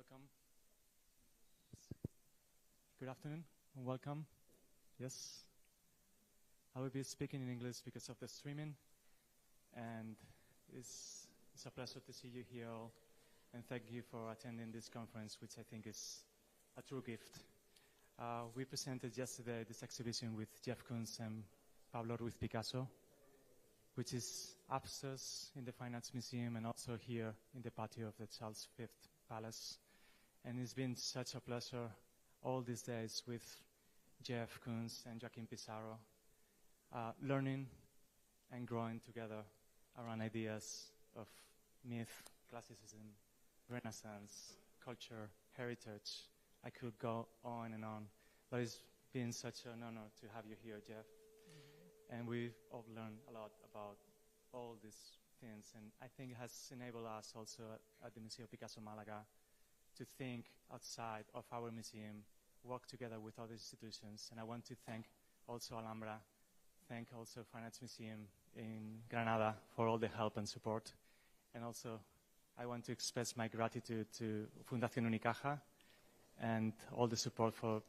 Welcome. Good afternoon and welcome. Yes. I will be speaking in English because of the streaming, and it's a pleasure to see you here all, and thank you for attending this conference, which I think is a true gift. We presented yesterday this exhibition with Jeff Koons and Pablo Picasso, which is upstairs in the Fine Arts Museum and also here in the patio of the Charles V Palace. And it's been such a pleasure all these days with Jeff Koons and Joachim Pissarro, learning and growing together around ideas of myth, classicism, Renaissance, culture, heritage. I could go on and on, but it's been such an honor to have you here, Jeff. And we've all learned a lot about all these things, and I think it has enabled us also at the Museo Picasso Malaga to think outside of our museum, work together with other institutions. And I want to thank also Alhambra, thank also Fine Arts Museum in Granada for all the help and support. And also I want to express my gratitude to Fundación Unicaja and all the support for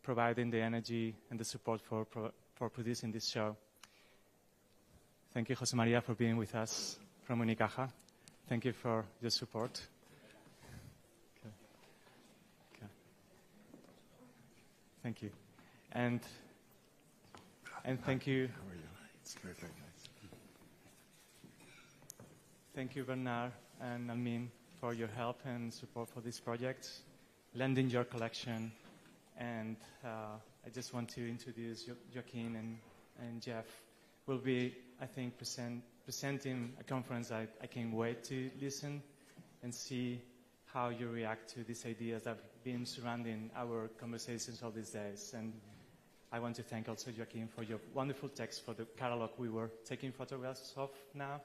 providing the energy and the support for producing this show. Thank you, Jose Maria, for being with us from Unicaja. Thank you for your support. Okay. Thank you. And thank you. How are you? It's very, very nice. Thank you, Bernard and Almin, for your help and support for this project, lending your collection. And I just want to introduce Joaquin and Jeff. Will be, I think, presenting a conference I can't wait to listen and see how you react to these ideas that have been surrounding our conversations all these days. And I want to thank also Joaquin for your wonderful text for the catalog we were taking photographs of now.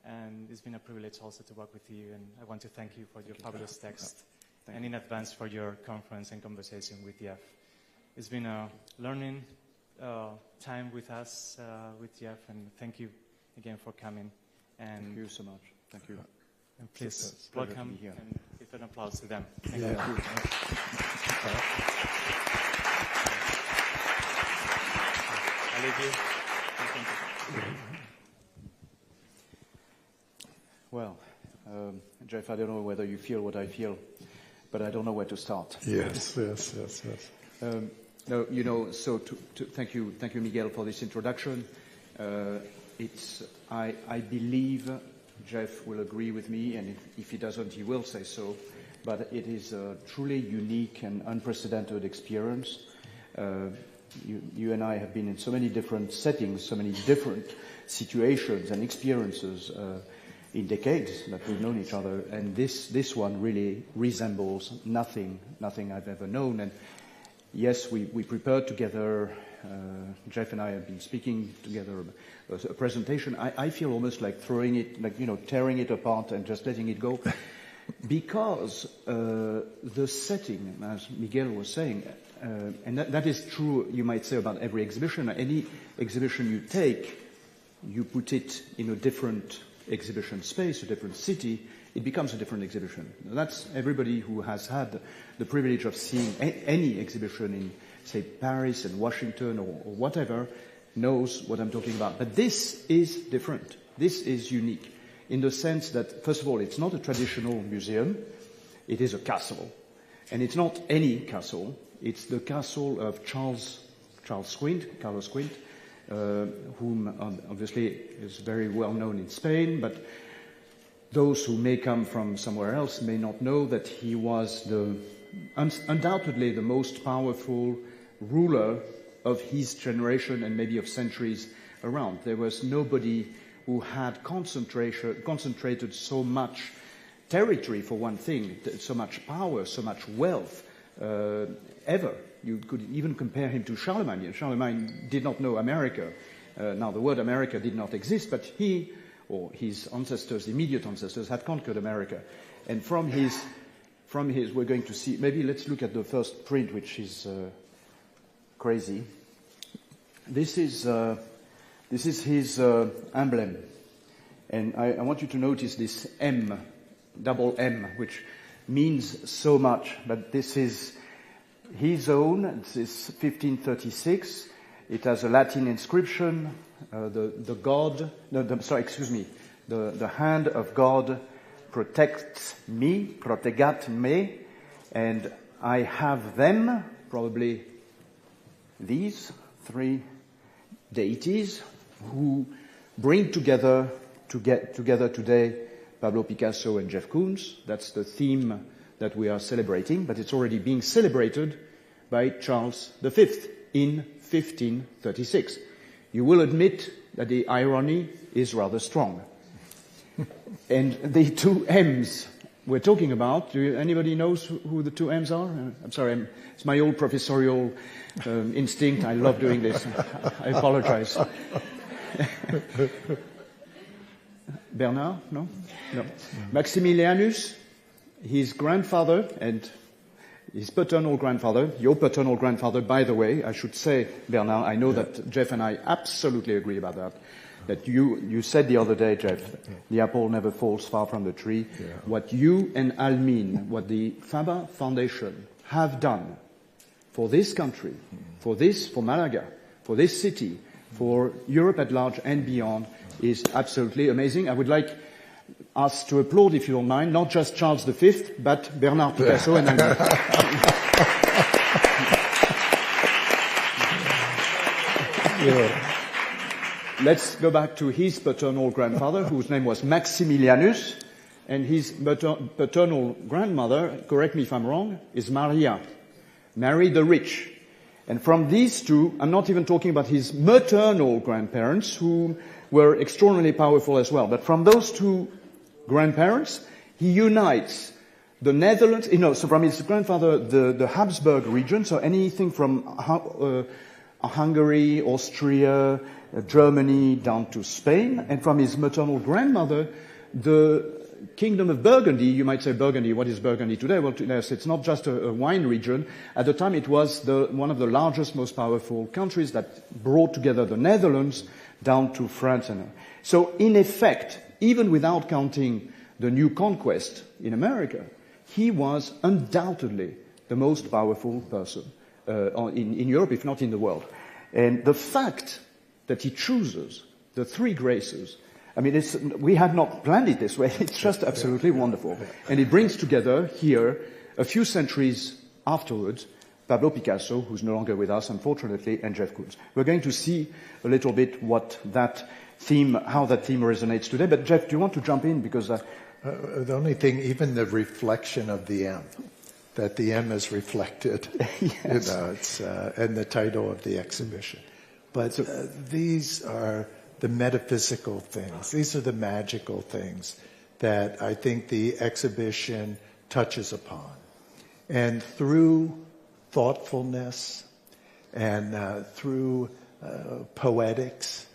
And it's been a privilege also to work with you. And I want to thank you for your fabulous text. And in advance for your conference and conversation with Jeff. It's been a learning time with us, with Jeff, and thank you again for coming. And thank you so much. Thank you. And please welcome and give an applause to them. Thank you. I leave you. Thank you. Well, Jeff, I don't know whether you feel what I feel, but I don't know where to start. Yes. No, you know, so thank you, Miguel, for this introduction. I believe Jeff will agree with me, and if he doesn't, he will say so. But it is a truly unique and unprecedented experience. You and I have been in so many different settings, so many different situations and experiences in decades that we've known each other, and this one really resembles nothing I've ever known. And yes, we prepared together. Jeff and I have been speaking together a presentation. I feel almost like throwing it, tearing it apart and just letting it go, because the setting, as Miguel was saying, and that is true, you might say, about every exhibition. Any exhibition you take, you put it in a different exhibition space, a different city, it becomes a different exhibition. That's everybody who has had the privilege of seeing any exhibition in, say, Paris and Washington or whatever, knows what I'm talking about. But this is different. This is unique in the sense that, first of all, it's not a traditional museum. It is a castle. And it's not any castle. It's the castle of Carlos Quint, whom obviously is very well known in Spain, but those who may come from somewhere else may not know that he was undoubtedly the most powerful ruler of his generation and maybe of centuries around. There was nobody who had concentrated so much territory, for one thing, so much power, so much wealth, ever. You could even compare him to Charlemagne. Charlemagne did not know America. Now, the word America did not exist, but he, or his ancestors, immediate ancestors, had conquered America. And from his, we're going to see, maybe let's look at the first print, which is crazy. This is his emblem. And I want you to notice this M, double M, which means so much, but this is his own. This is 1536. It has a Latin inscription. The hand of God protects me, protegat me, and I have them, probably these three deities who bring together today Pablo Picasso and Jeff Koons. That's the theme that we are celebrating, but it's already being celebrated by Charles V in 1536. You will admit that the irony is rather strong. And the two M's we're talking about, anybody knows who the two M's are? I'm sorry, it's my old professorial instinct. I love doing this. I apologize. Bernard? No? No. Maximilianus, his grandfather and his paternal grandfather, your paternal grandfather, by the way, I should say, Bernard, I know that Jeff and I absolutely agree about that. That you said the other day, Jeff, the apple never falls far from the tree. Yeah. What you and Almin, what the Faber Foundation have done for this country, for Malaga, for this city, for Europe at large and beyond is absolutely amazing. I would like us to applaud, if you don't mind, not just Charles V, but Bernard Picasso and Almin. Yeah. Let's go back to his paternal grandfather, whose name was Maximilianus, and his paternal grandmother, correct me if I'm wrong, is Maria, Mary the Rich. And from these two, I'm not even talking about his maternal grandparents, who were extraordinarily powerful as well, but from those two grandparents, he unites the Netherlands, so from his grandfather, the Habsburg region, so anything from Hungary, Austria, Germany down to Spain, and from his maternal grandmother, the Kingdom of Burgundy. You might say Burgundy, what is Burgundy today? Well, it's not just a wine region. At the time, it was one of the largest, most powerful countries that brought together the Netherlands down to France. So, in effect, even without counting the new conquest in America, he was undoubtedly the most powerful person in Europe, if not in the world. And the fact that he chooses the three graces, I mean, we had not planned it this way. It's just absolutely wonderful. And it brings together here, a few centuries afterwards, Pablo Picasso, who's no longer with us, unfortunately, and Jeff Koons. We're going to see a little bit how that theme resonates today. But Jeff, do you want to jump in? Because the only thing, even the reflection of the M, that the M is reflected, yes. It's and the title of the exhibition. But these are the metaphysical things. These are the magical things that I think the exhibition touches upon. And through thoughtfulness and through poetics,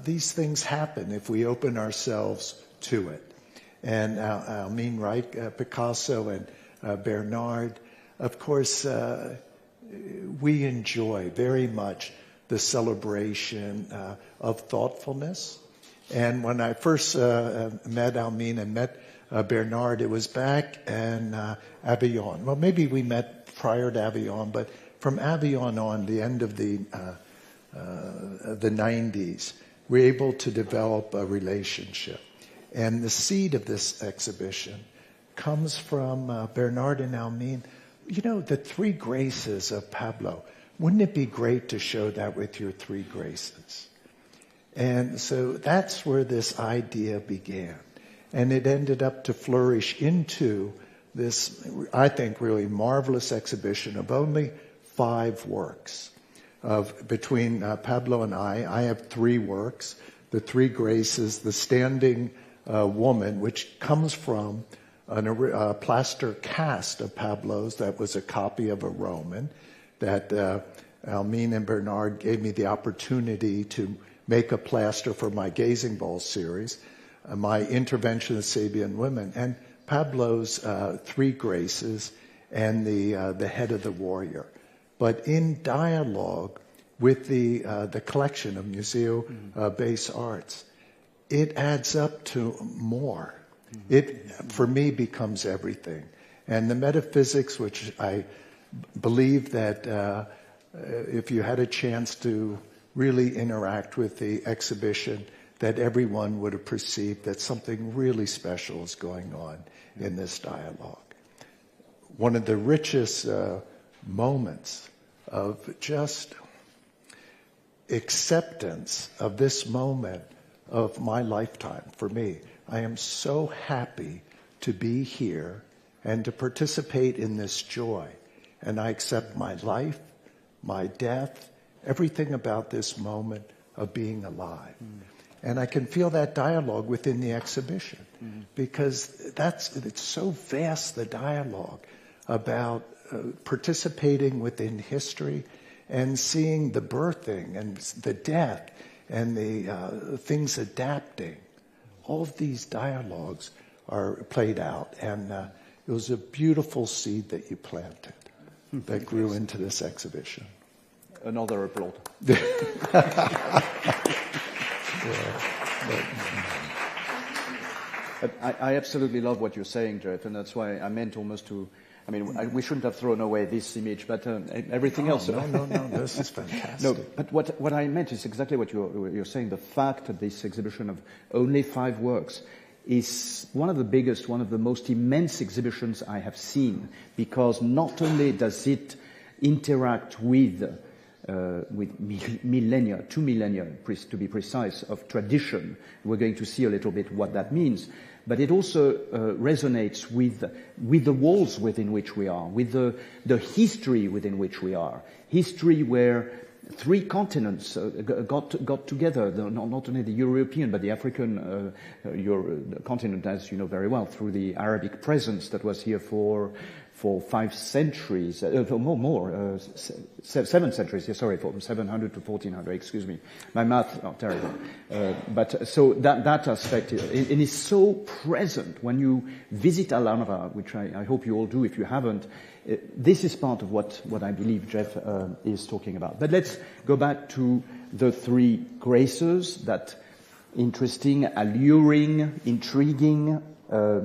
these things happen if we open ourselves to it. And Almin, right, Picasso and Bernard, of course, we enjoy very much the celebration of thoughtfulness. And when I first met Almin and met Bernard, it was back in Avignon. Well, maybe we met prior to Avignon, but from Avignon on, the end of the 90s, we were able to develop a relationship. And the seed of this exhibition comes from Bernard and Almin. You know, the three graces of Pablo. Wouldn't it be great to show that with your three graces? And so that's where this idea began. And it ended up to flourish into this, I think, really marvelous exhibition of only 5 works. Between Pablo and I have 3 works. The three graces, the standing woman, which comes from a plaster cast of Pablo's that was a copy of a Roman, that Almin and Bernard gave me the opportunity to make a plaster for my Gazing Ball series, my intervention of Sabian women, and Pablo's three graces and the head of the warrior. But in dialogue with the collection of Museo Base Arts, it adds up to more. It, for me, becomes everything. And the metaphysics, which I believe that if you had a chance to really interact with the exhibition, that everyone would have perceived that something really special is going on in this dialogue. One of the richest moments of just acceptance of this moment of my lifetime for me. I am so happy to be here and to participate in this joy. And I accept my life, my death, everything about this moment of being alive. And I can feel that dialogue within the exhibition because it's so vast, the dialogue about participating within history and seeing the birthing and the death and the things adapting. All of these dialogues are played out, and it was a beautiful seed that you planted that grew into this exhibition. Another applaud. I absolutely love what you're saying, Jeff, and that's why I meant almost to. I mean, we shouldn't have thrown away this image, but everything else. No, this is fantastic. No, but what I meant is exactly what you're saying. The fact that this exhibition of only 5 works is one of the biggest, one of the most immense exhibitions I have seen, because not only does it interact with millennia, 2 millennia, to be precise, of tradition. We're going to see a little bit what that means. But it also resonates with the walls within which we are, with the history within which we are. History where 3 continents got together, not only the European but the African continent, as you know very well, through the Arabic presence that was here for 5 centuries, 7 centuries, sorry, from 700 to 1400, excuse me. My math, terrible. But so that aspect, it is so present when you visit Alhambra, which I hope you all do if you haven't. This is part of what I believe Jeff is talking about. But let's go back to the 3 graces, that interesting, alluring, intriguing,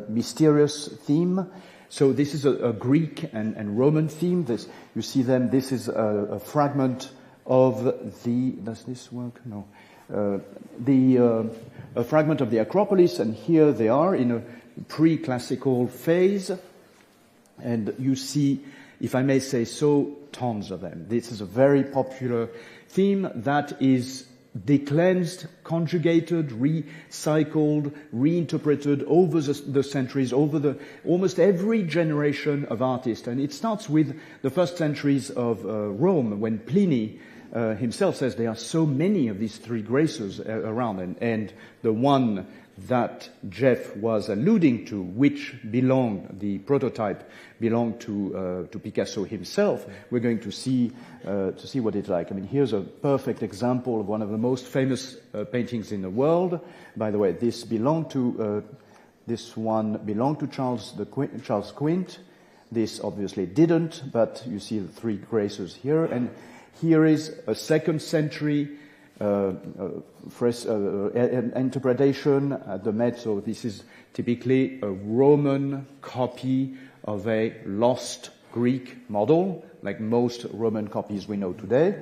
mysterious theme. So this is a Greek and Roman theme. You see them. This is a fragment of the. Does this work? No. A fragment of the Acropolis, and here they are in a pre-classical phase. And you see, if I may say so, tons of them. This is a very popular theme that is decleansed, conjugated, recycled, reinterpreted over the centuries, over almost every generation of artists. And it starts with the first centuries of Rome, when Pliny himself says there are so many of these 3 graces around, and the one that Jeff was alluding to, which the prototype belonged to Picasso himself. We're going to see what it's like. I mean, here's a perfect example of one of the most famous paintings in the world. By the way, this one belonged to Charles Quint. This obviously didn't, but you see the 3 graces here, and here is a 2nd century interpretation at the Met. So this is typically a Roman copy of a lost Greek model, like most Roman copies we know today.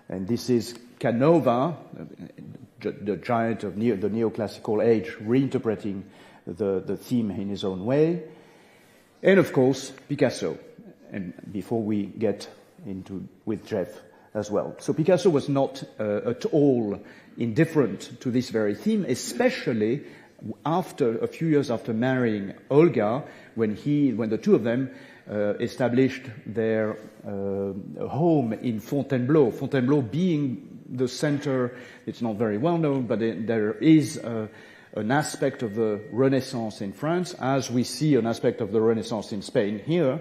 And this is Canova, the giant of the neoclassical age, reinterpreting the theme in his own way. And of course, Picasso. And before we get into with Jeff as well. So Picasso was not at all indifferent to this very theme, especially a few years after marrying Olga, when the 2 of them established their home in Fontainebleau. Fontainebleau being the center, it's not very well known, but there is an aspect of the Renaissance in France, as we see an aspect of the Renaissance in Spain here,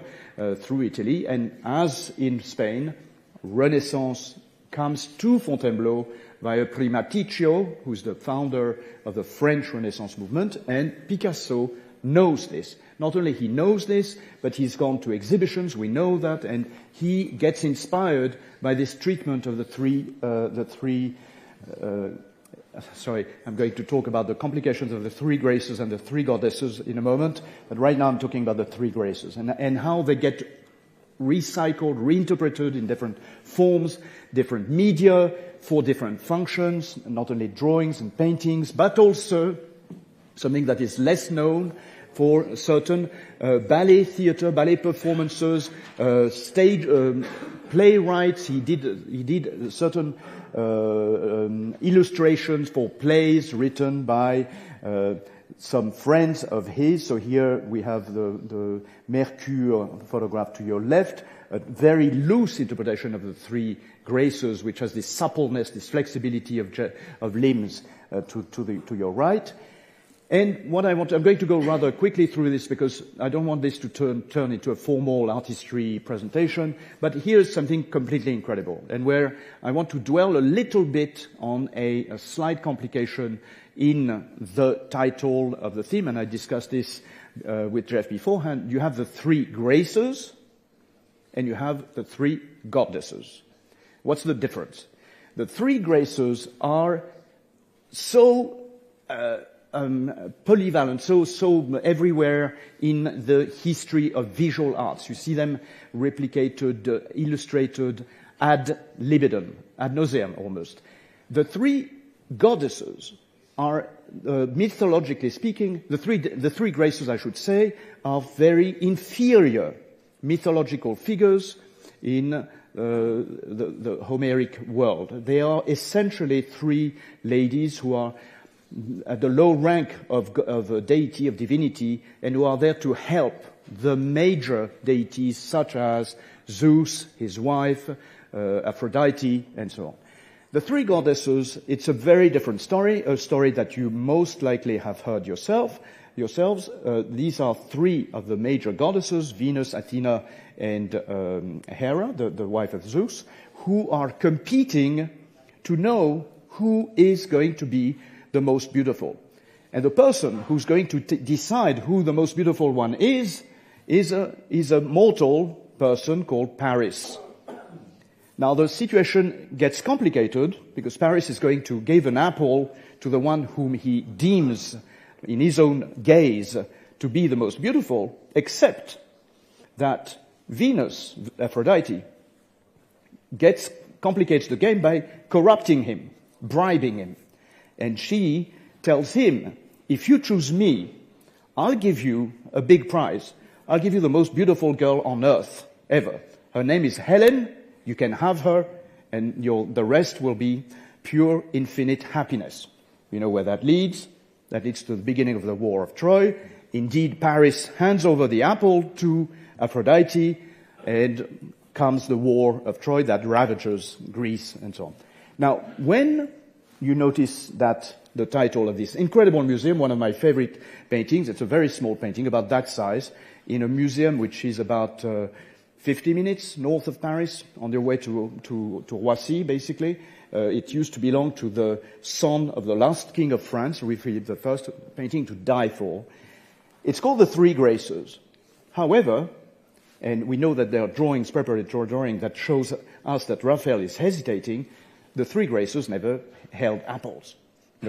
through Italy, and as in Spain, Renaissance comes to Fontainebleau via Primaticcio, who's the founder of the French Renaissance movement, and Picasso knows this. Not only he knows this, but he's gone to exhibitions, we know that, and he gets inspired by this treatment of the three sorry, I'm going to talk about the complications of the three graces and the three goddesses in a moment, but right now I'm talking about the three graces and how they get recycled, reinterpreted in different forms, different media, for different functions, not only drawings and paintings, but also something that is less known for certain ballet theater, ballet performances, stage playwrights. He did certain illustrations for plays written by some friends of his. So here we have the Mercure photograph to your left, a very loose interpretation of the three graces, which has this suppleness, this flexibility of limbs to your right. And what I'm going to go rather quickly through this because I don't want this to turn into a formal artistry presentation, but here's something completely incredible and where I want to dwell a little bit on a slight complication in the title of the theme, and I discussed this with Jeff beforehand. You have the three graces and you have the three goddesses. What's the difference? The three graces are so polyvalent, so everywhere in the history of visual arts. You see them replicated, illustrated ad libitum, ad nauseam almost. The three goddesses are, mythologically speaking, the three graces, I should say, are very inferior mythological figures in the Homeric world. They are essentially three ladies who are at the low rank of a deity, of divinity, and who are there to help the major deities such as Zeus, his wife, Aphrodite, and so on. The three goddesses, it's a very different story, a story that you most likely have heard yourselves. These are three of the major goddesses, Venus, Athena, and Hera, the wife of Zeus, who are competing to know who is going to be the most beautiful. And the person who's going to decide who the most beautiful one is a mortal person called Paris. Now the situation gets complicated because Paris is going to give an apple to the one whom he deems in his own gaze to be the most beautiful, except that Venus, Aphrodite, complicates the game by corrupting him, bribing him. And she tells him, if you choose me, I'll give you a big prize. I'll give you the most beautiful girl on earth ever. Her name is Helen. You can have her, and the rest will be pure, infinite happiness. You know where that leads? That leads to the beginning of the War of Troy. Indeed, Paris hands over the apple to Aphrodite, and comes the War of Troy that ravages Greece and so on. Now, when you notice that the title of this incredible museum, one of my favorite paintings, it's a very small painting, about that size, in a museum which is about 50 minutes north of Paris, on their way to Roissy, basically. It used to belong to the son of the last king of France, Louis Philippe I, painting to die for. It's called the Three Graces. However, and we know that there are drawings, preparatory drawing, that shows us that Raphael is hesitating, the Three Graces never held apples.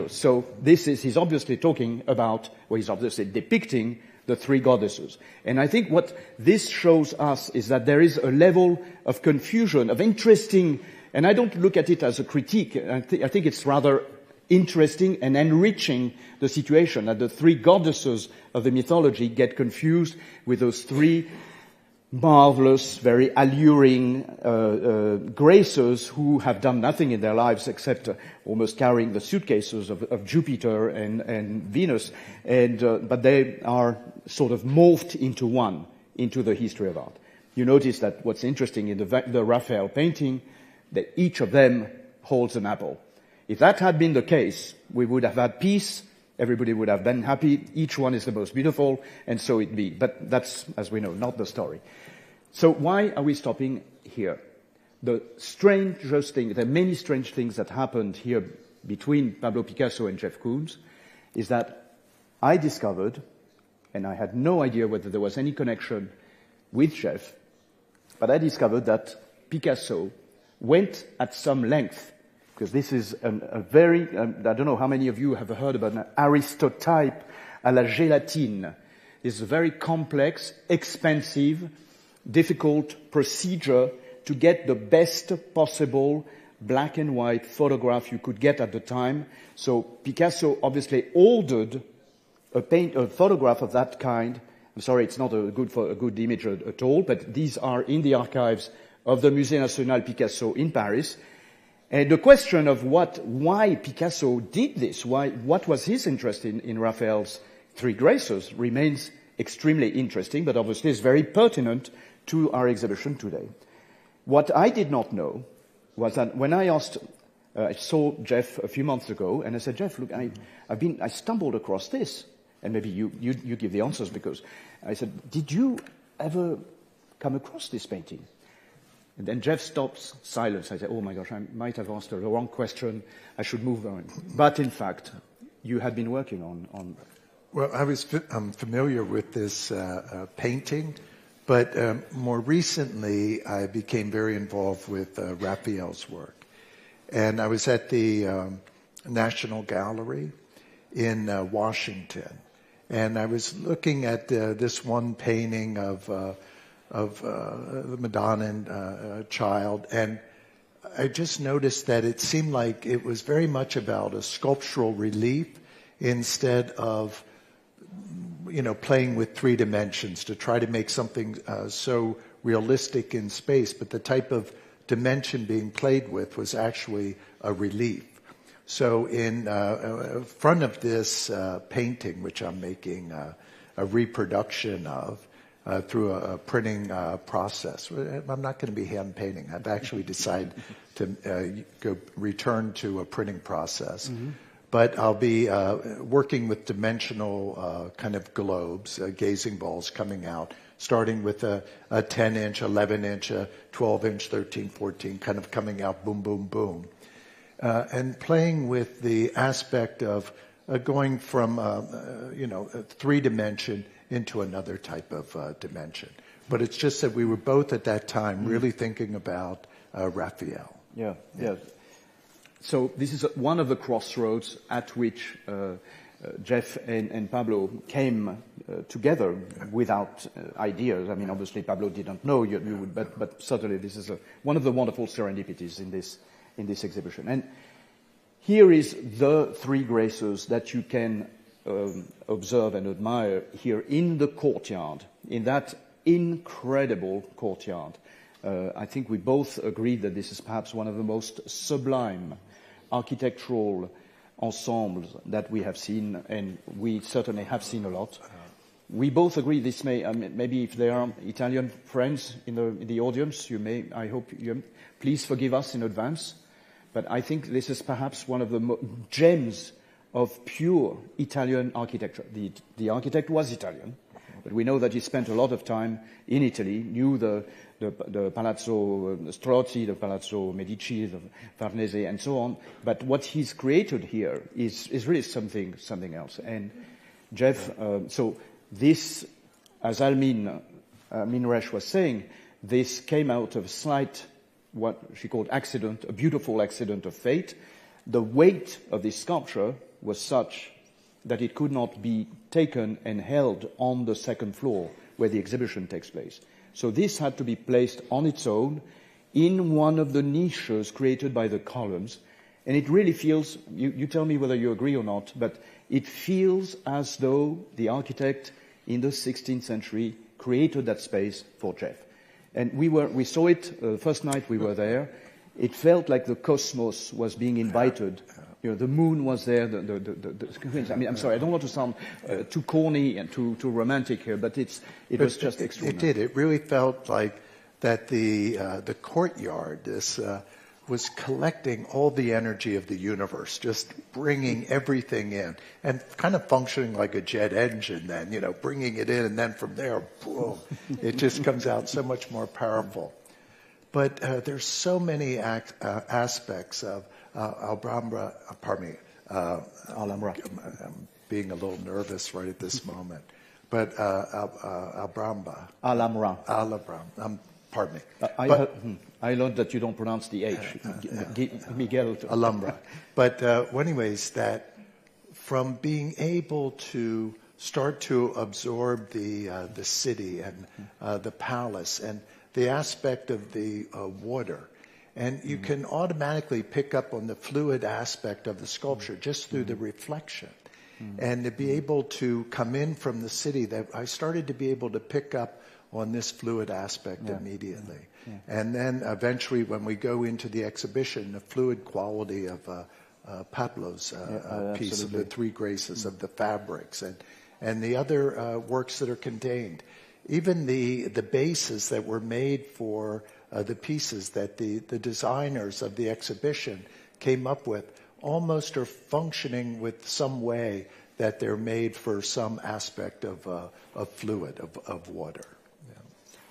So he's obviously talking about, or he's obviously depicting the three goddesses. And I think what this shows us is that there is a level of confusion, of interesting, and I don't look at it as a critique. I think it's rather interesting and enriching the situation that the three goddesses of the mythology get confused with those three marvelous, very alluring graces who have done nothing in their lives except almost carrying the suitcases of Jupiter and Venus, but they are sort of morphed into one, into the history of art. You notice that what's interesting in the Raphael painting, that each of them holds an apple. If that had been the case, we would have had peace. Everybody would have been happy. Each one is the most beautiful, and so it be. But that's, as we know, not the story. So why are we stopping here? The strangest thing, there are many strange things that happened here between Pablo Picasso and Jeff Koons, is that I discovered, and I had no idea whether there was any connection with Jeff, but I discovered that Picasso went at some length because this is a very, I don't know how many of you have heard about an aristotype à la gélatine. It's a very complex, expensive, difficult procedure to get the best possible black and white photograph you could get at the time. So Picasso obviously ordered a photograph of that kind. I'm sorry, it's not a good image at all, but these are in the archives of the Musée National Picasso in Paris. And the question of why Picasso did this, what was his interest in Raphael's Three Graces remains extremely interesting, but obviously is very pertinent to our exhibition today. What I did not know was that when I saw Jeff a few months ago, and I said, Jeff, look, I stumbled across this, and maybe you give the answers, because I said, did you ever come across this painting? And then Jeff stops, silence. I said, oh my gosh, I might have asked the wrong question. I should move on. But in fact, you had been working on. Well, I'm familiar with this painting, but more recently I became very involved with Raphael's work. And I was at the National Gallery in Washington, and I was looking at this one painting of the Madonna and child, and I just noticed that it seemed like it was very much about a sculptural relief instead of playing with 3 dimensions to try to make something so realistic in space, but the type of dimension being played with was actually a relief. So in front of this painting, which I'm making a reproduction of through a printing process, I'm not going to be hand painting. I've actually decided to return to a printing process. Mm-hmm. But I'll be working with dimensional kind of globes, gazing balls coming out, starting with a 10-inch, 11-inch, a 12-inch, 13, 14, kind of coming out, boom, boom, boom. And playing with the aspect of going from, a 3-dimension into another type of dimension. But it's just that we were both at that time really thinking about Raphael. Yeah. So this is one of the crossroads at which Jeff and Pablo came together without ideas. I mean, obviously Pablo didn't know you would, but certainly this is one of the wonderful serendipities in this exhibition. And here is the Three Graces that you can observe and admire here in the courtyard, in that incredible courtyard. I think we both agree that this is perhaps one of the most sublime architectural ensembles that we have seen, and we certainly have seen a lot. We both agree this maybe if there are Italian friends in the audience, I hope you please forgive us in advance, but I think this is perhaps one of the gems of pure Italian architecture. The architect was Italian, but we know that he spent a lot of time in Italy, knew the Palazzo Strozzi, the Palazzo Medici, the Farnese, and so on. But what he's created here is really something else. And Jeff, so this, as Almin Resch was saying, this came out of a slight, what she called accident, a beautiful accident of fate. The weight of this sculpture was such that it could not be taken and held on the second floor where the exhibition takes place. So this had to be placed on its own in one of the niches created by the columns. And it really feels, you tell me whether you agree or not, but it feels as though the architect in the 16th century created that space for Jeff. And we saw it the first night we were there. It felt like the cosmos was being invited. The moon was there. I mean, I'm sorry, I don't want to sound too corny and too romantic here, but it was just extraordinary. It did. It really felt like that the courtyard was collecting all the energy of the universe, just bringing everything in, and kind of functioning like a jet engine. Then, bringing it in, and then from there, boom, it just comes out so much more powerful. But there's so many aspects of Alhambra. Alhambra. I'm being a little nervous right at this moment. But Alhambra. Alhambra. Alhambra. I'm pardon me. I learned that you don't pronounce the H. Miguel. Alhambra. But anyways, that from being able to start to absorb the city and the palace and the aspect of the water, and you can automatically pick up on the fluid aspect of the sculpture just through the reflection. And to be able to come in from the city, that I started to be able to pick up on this fluid aspect immediately. And then eventually when we go into the exhibition, the fluid quality of Pablo's piece of the Three Graces of the fabrics and the other works that are contained. Even the bases that were made for the pieces that the designers of the exhibition came up with almost are functioning with some way that they're made for some aspect of fluid, of water.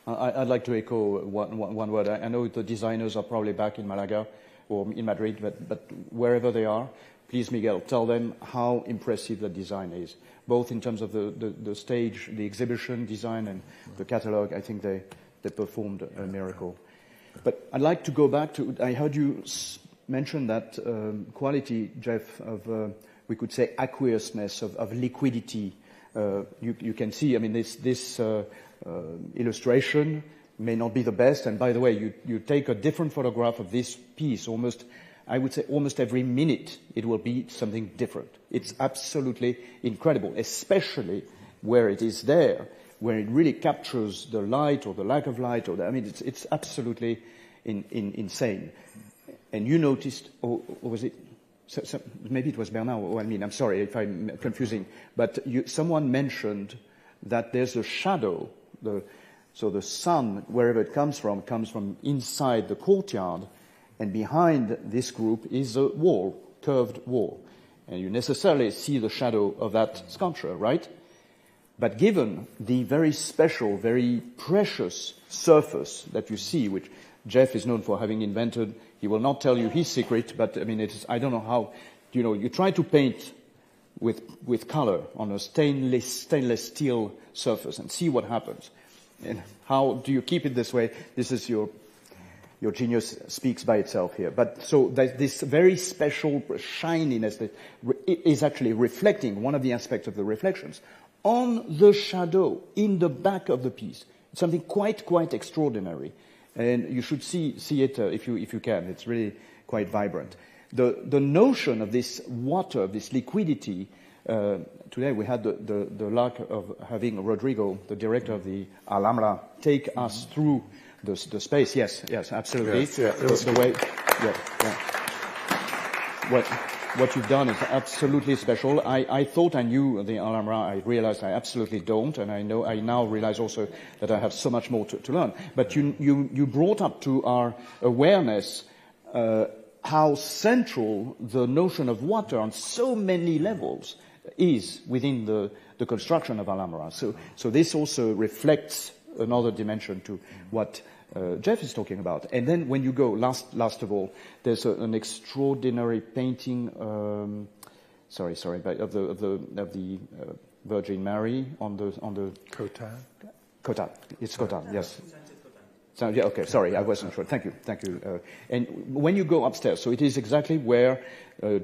I'd like to echo one word. I know the designers are probably back in Malaga or in Madrid, but wherever they are, please, Miguel, tell them how impressive the design is, both in terms of the stage, the exhibition design, and the catalog. I think they performed a miracle. But I'd like to go back to, I heard you mention that quality, Jeff, of, we could say, aqueousness, of liquidity. You can see, I mean, this illustration may not be the best, and by the way, you take a different photograph of this piece I would say almost every minute it will be something different. It's absolutely incredible, especially where it is there, where it really captures the light or the lack of light. It's absolutely insane. And you noticed, or was it, maybe it was Bernard, I'm sorry if I'm confusing, but someone mentioned that there's a shadow, so the sun, wherever it comes from inside the courtyard, and behind this group is a wall, curved wall. And you necessarily see the shadow of that sculpture, right? But given the very special, very precious surface that you see, which Jeff is known for having invented, he will not tell you his secret, but I don't know how, you try to paint with color on a stainless steel surface and see what happens. And how do you keep it this way? This is your genius speaks by itself here. But so this very special shininess that is actually reflecting, one of the aspects of the reflections, on the shadow in the back of the piece. It's something quite extraordinary. And you should see it if you can. It's really quite vibrant. The notion of this water, this liquidity, today we had the luck of having Rodrigo, the director of the Alhambra, take us through the space. Yes, absolutely. Yes, yeah, the way, what you've done is absolutely special. I thought I knew the Alhambra. I realized I absolutely don't, and I now realize also that I have so much more to learn. But you brought up to our awareness how central the notion of water on so many levels is within the construction of Alhambra. So this also reflects another dimension to what Jeff is talking about. And then when you go, last of all, there's an extraordinary painting, of the Virgin Mary on the Cotan. Cotan. It's Cotan, yes. So, yeah, okay, sorry, I wasn't sure. Thank you. And when you go upstairs, so it is exactly where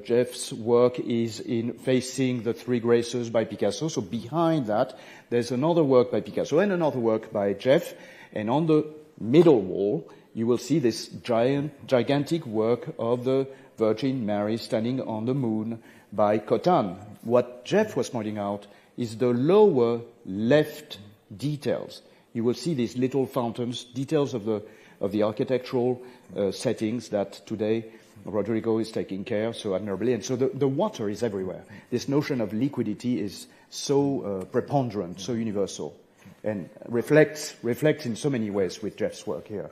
Jeff's work is facing the Three Graces by Picasso. So behind that, there's another work by Picasso and another work by Jeff. And on the middle wall, you will see this gigantic work of the Virgin Mary standing on the moon by Cotan. What Jeff was pointing out is the lower left details. You will see these little fountains, details of the architectural settings that today Rodrigo is taking care so admirably. And so the water is everywhere. This notion of liquidity is so preponderant, so universal, and reflects in so many ways with Jeff's work here.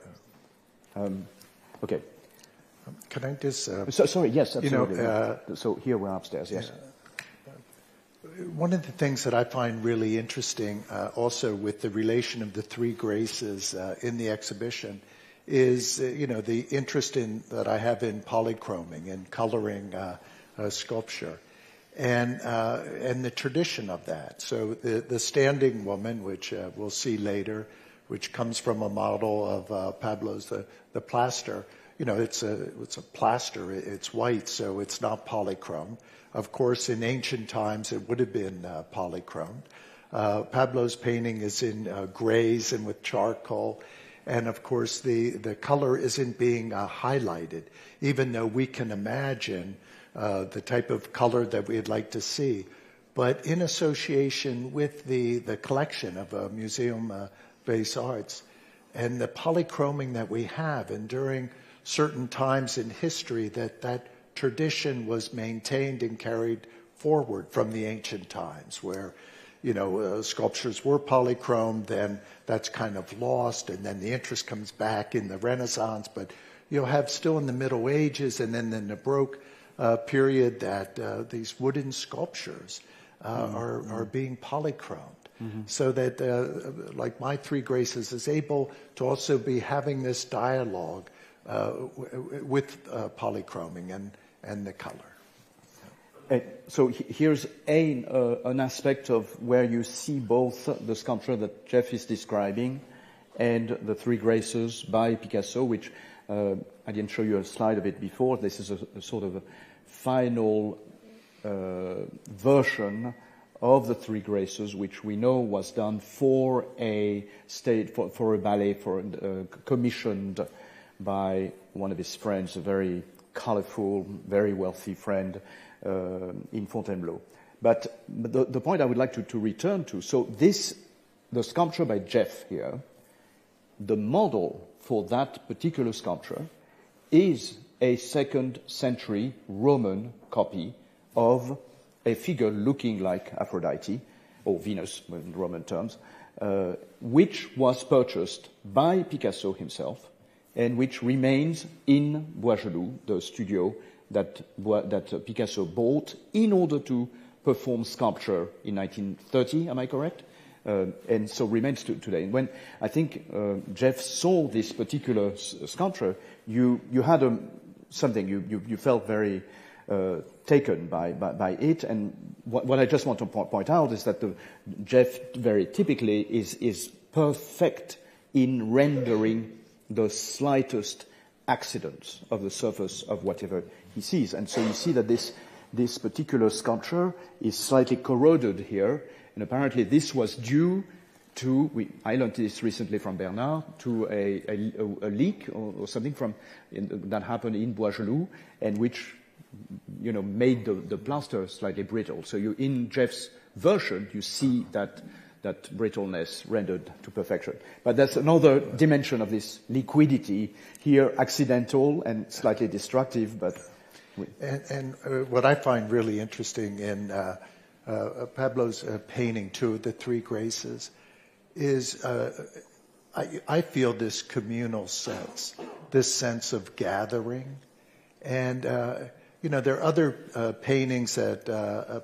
Okay. Can I just... sorry, yes, absolutely. So here we're upstairs, yes. One of the things that I find really interesting also with the relation of the Three Graces in the exhibition is, the interest that I have in polychroming and coloring sculpture and the tradition of that. So the standing woman, which we'll see later, which comes from a model of Pablo's, the plaster. You know, it's a plaster. It's white, so it's not polychrome. Of course, in ancient times, it would have been polychromed. Pablo's painting is in grays and with charcoal. And of course, the color isn't being highlighted, even though we can imagine the type of color that we'd like to see. But in association with the collection of Museum Beaux Arts and the polychroming that we have, and during certain times in history that tradition was maintained and carried forward from the ancient times where, you know, sculptures were polychromed, then that's kind of lost, and then the interest comes back in the Renaissance. But you'll have still in the Middle Ages and then in the Baroque period that these wooden sculptures are being polychromed. So that, like my Three Graces is able to also be having this dialogue with polychroming and the color. So here's an aspect of where you see both the sculpture that Jeff is describing and the Three Graces by Picasso, which I didn't show you a slide of it before. This is a sort of a final version of the Three Graces, which we know was done for a for a ballet, commissioned by one of his friends, a very colorful, very wealthy friend in Fontainebleau. But the point I would like to return to, so the sculpture by Jeff here, the model for that particular sculpture is a 2nd century Roman copy of a figure looking like Aphrodite, or Venus in Roman terms, which was purchased by Picasso himself, and which remains in Boisgelou, the studio that Picasso bought in order to perform sculpture in 1930, am I correct? And so remains today. And when I think Jeff saw this particular sculpture, you had something, you felt very taken by it. And what I just want to point out is that Jeff very typically is perfect in rendering the slightest accidents of the surface of whatever he sees. And so you see that this particular sculpture is slightly corroded here, and apparently this was due to, I learned this recently from Bernard, to a leak or something that happened in Boisgelou, and which, you know, made the plaster slightly brittle. So in Jeff's version, you see that brittleness rendered to perfection. But that's another dimension of this liquidity here, accidental and slightly destructive, but... And what I find really interesting in Pablo's painting, too, the Three Graces, is I feel this communal sense, this sense of gathering. And, you know, there are other paintings that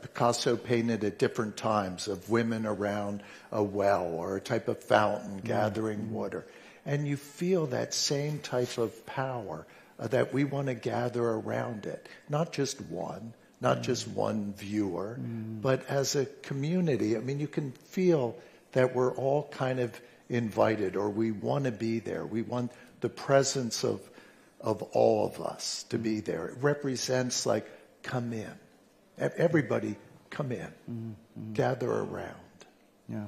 Picasso painted at different times of women around a well or a type of fountain gathering water. And you feel that same type of power that we want to gather around it. Not just one viewer, but as a community. I mean, you can feel that we're all kind of invited, or we want to be there. We want the presence of all of us to be there. It represents like, come in. Everybody come in. Gather around. Yeah.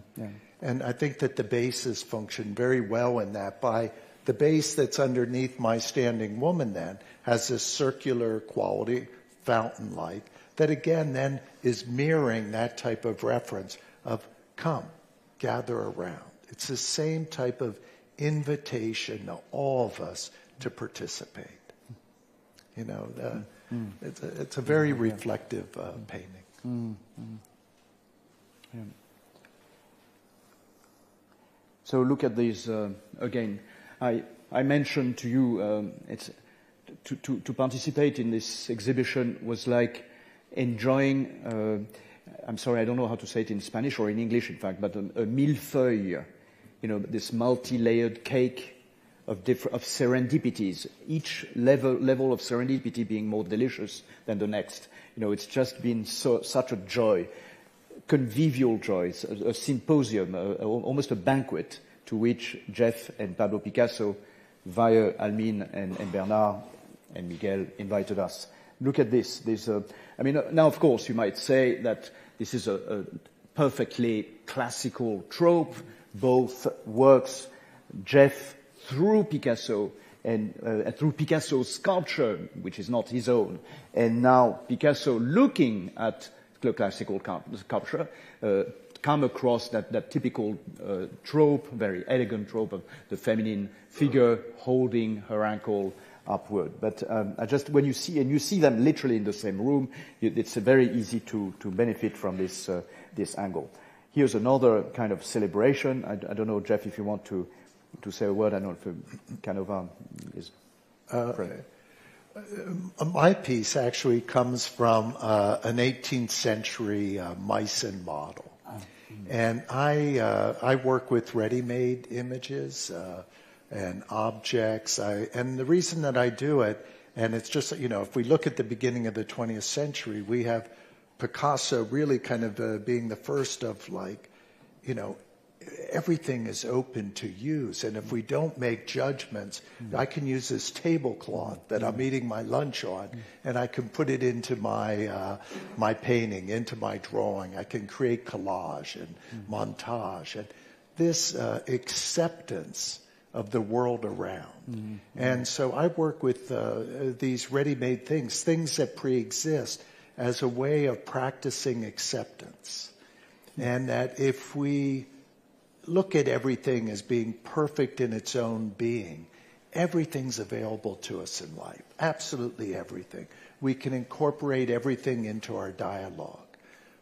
And I think that the bases function very well in that. By the base that's underneath my standing woman then has this circular quality, fountain-like, that again then is mirroring that type of reference of come, gather around. It's the same type of invitation to all of us to participate. You know, it's a very reflective painting. Yeah. So look at these again. I mentioned to you it's to participate in this exhibition was like enjoying. I'm sorry, I don't know how to say it in Spanish or in English, in fact, but a millefeuille. You know, this multi-layered cake of serendipities, each level of serendipity being more delicious than the next. You know, it's just been such a joy, convivial joy, a symposium, almost a banquet to which Jeff and Pablo Picasso, via Almin and Bernard and Miguel, invited us. Look at this. Now, of course, you might say that this is a perfectly classical trope. Both works, Jeff through Picasso and through Picasso's sculpture, which is not his own, and now Picasso looking at classical sculpture, come across that typical trope, very elegant trope of the feminine figure holding her ankle upward. But when you see them literally in the same room, it's very easy to benefit from this angle. Here's another kind of celebration. I don't know, Jeff, if you want to say a word. I don't know if it kind of is. My piece actually comes from an 18th century Meissen model. And I work with ready-made images and objects. And the reason that I do it, and it's just, if we look at the beginning of the 20th century, we have Picasso really kind of being the first of everything is open to use. And if we don't make judgments, I can use this tablecloth that I'm eating my lunch on, and I can put it into my painting, into my drawing. I can create collage and montage. And this acceptance of the world around. And so I work with these ready-made things that pre-exist, as a way of practicing acceptance. And that if we look at everything as being perfect in its own being, everything's available to us in life, absolutely everything. We can incorporate everything into our dialogue.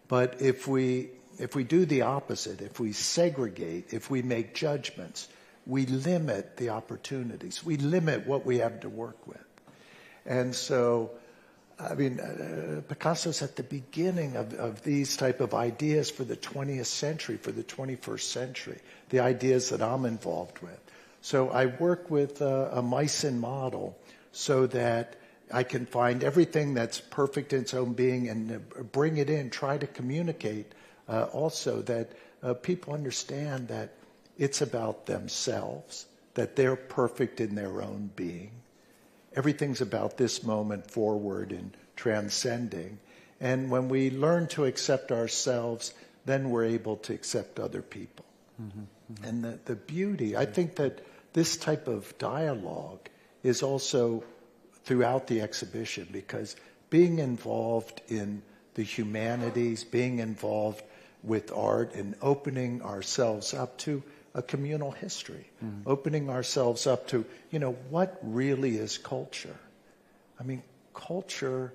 But if we do the opposite, if we segregate, if we make judgments, we limit the opportunities. We limit what we have to work with. And so, Picasso's at the beginning of these type of ideas for the 20th century, for the 21st century, the ideas that I'm involved with. So I work with a Meissen model so that I can find everything that's perfect in its own being and bring it in, try to communicate also that people understand that it's about themselves, that they're perfect in their own being. Everything's about this moment forward and transcending. And when we learn to accept ourselves, then we're able to accept other people. And the beauty, I think that this type of dialogue is also throughout the exhibition, because being involved in the humanities, being involved with art and opening ourselves up to a communal history, opening ourselves up to, what really is culture? Culture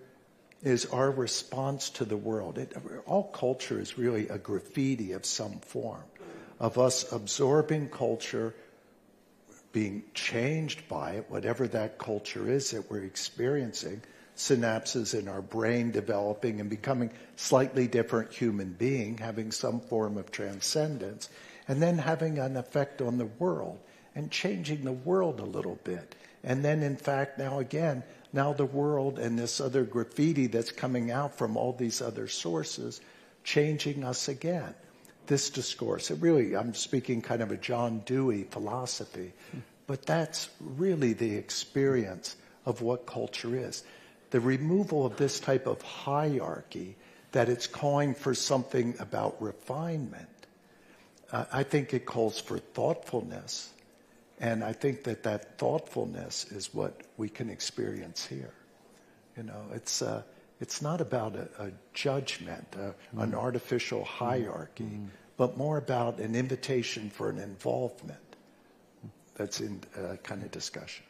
is our response to the world. All culture is really a graffiti of some form, of us absorbing culture, being changed by it, whatever that culture is that we're experiencing, synapses in our brain developing and becoming slightly different human being, having some form of transcendence, and then having an effect on the world and changing the world a little bit. And then, in fact, now the world and this other graffiti that's coming out from all these other sources, changing us again. This discourse, I'm speaking kind of a John Dewey philosophy, but that's really the experience of what culture is. The removal of this type of hierarchy, that it's calling for something about refinement. I think it calls for thoughtfulness, and I think that thoughtfulness is what we can experience here. It's not about a judgment, an artificial hierarchy, but more about an invitation for an involvement that's in kind of discussion.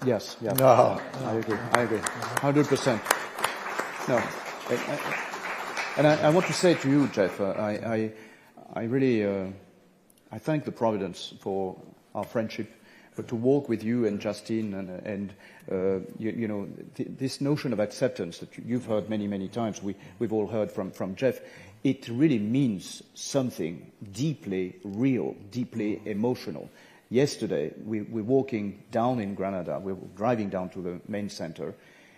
Yes. No. I agree. 100%. No. And I want to say to you, Jeff, I really I thank the Providence for our friendship, but to walk with you and Justine and this notion of acceptance that you've heard many times, we've all heard from Jeff, it really means something deeply real, deeply emotional. Yesterday, we're walking down in Granada, we're driving down to the main center,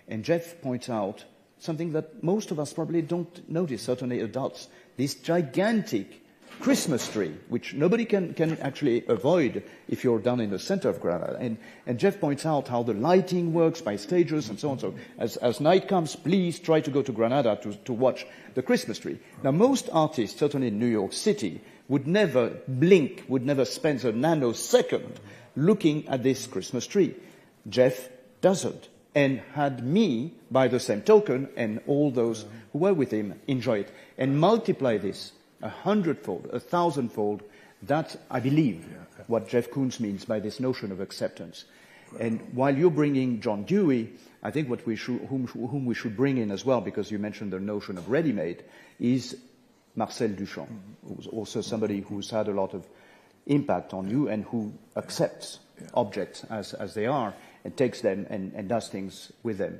and Jeff points out something that most of us probably don't notice, certainly adults, this gigantic Christmas tree, which nobody can actually avoid if you're down in the center of Granada. And Jeff points out how the lighting works by stages and so on. So as night comes, please try to go to Granada to watch the Christmas tree. Now, most artists, certainly in New York City, would never blink, would never spend a nanosecond looking at this Christmas tree. Jeff doesn't, and had me, by the same token, and all those who were with him, enjoy it. And multiply this 100-fold, 1,000-fold, that, I believe, what Jeff Koons means by this notion of acceptance. And while you're bringing John Dewey, I think what we should, whom we should bring in as well, because you mentioned the notion of ready-made, is Marcel Duchamp, who's also somebody who's had a lot of impact on you and who accepts objects as they are and takes them and does things with them.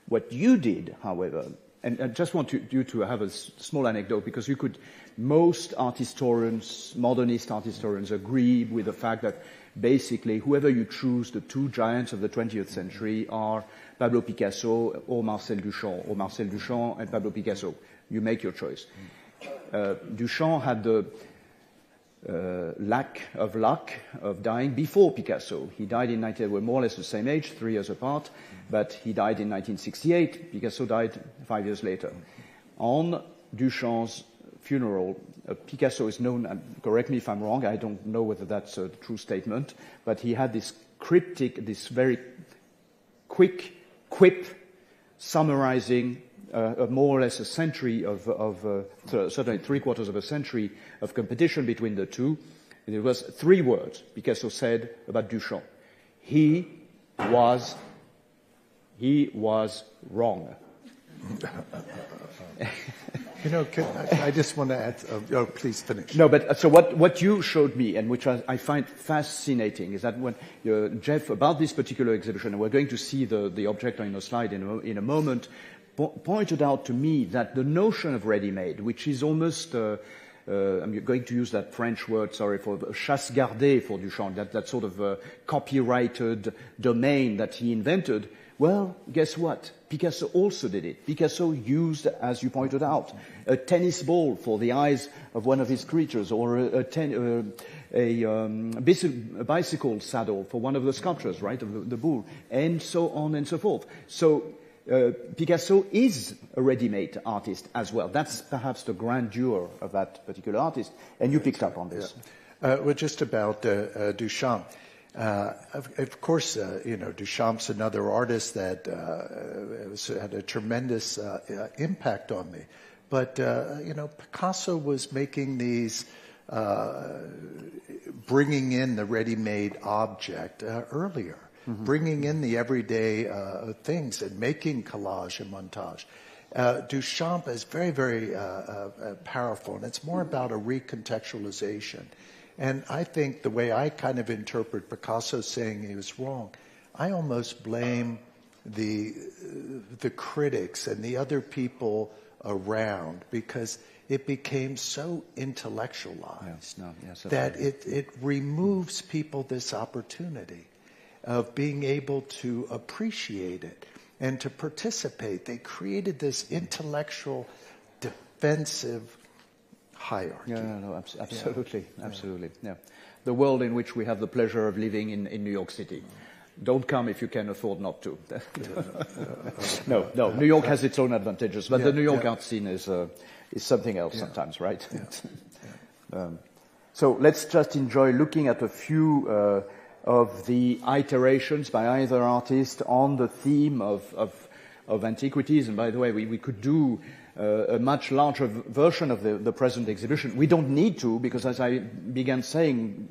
What you did, however, and I just want you to have a small anecdote, because most art historians, modernist art historians, agree with the fact that basically whoever you choose, the two giants of the 20th century are Pablo Picasso or Marcel Duchamp and Pablo Picasso. You make your choice. Duchamp had the lack of luck of dying before Picasso. He died in they were more or less the same age, 3 years apart, but he died in 1968. Picasso died 5 years later. On Duchamp's funeral, Picasso is known, correct me if I'm wrong, I don't know whether that's a true statement, but he had this cryptic, this very quick quip summarizing more or less a century certainly 3/4 of a century of competition between the two. And it was 3 words Picasso said about Duchamp. He was wrong. I just want to add, please finish. No, but so what you showed me, and which I find fascinating, is that when Jeff, about this particular exhibition, and we're going to see the object on your slide in a moment, pointed out to me that the notion of ready-made, which is almost, I'm going to use that French word, sorry, for chasse gardée for Duchamp, that sort of copyrighted domain that he invented. Well, guess what? Picasso also did it. Picasso used, as you pointed out, a tennis ball for the eyes of one of his creatures, or a bicycle saddle for one of the sculptures, right, of the bull, and so on and so forth. So Picasso is a ready-made artist as well. That's perhaps the grandeur of that particular artist, and you picked up on this. Well, just about Duchamp. Of course, Duchamp's another artist that had a tremendous impact on me. But, Picasso was making these, bringing in the ready-made object earlier, bringing in the everyday things and making collage and montage. Duchamp is very, very powerful, and it's more about a recontextualization. And I think the way I kind of interpret Picasso saying he was wrong, I almost blame the critics and the other people around, because it became so intellectualized that it removes people this opportunity of being able to appreciate it and to participate. They created this intellectual defensive hierarchy. Absolutely. Yeah. The world in which we have the pleasure of living in New York City. Don't come if you can afford not to. No. New York has its own advantages, but the New York art scene is something else sometimes, right? So let's just enjoy looking at a few of the iterations by either artist on the theme of antiquities. And by the way, we could do a much larger version of the present exhibition. We don't need to, because as I began saying,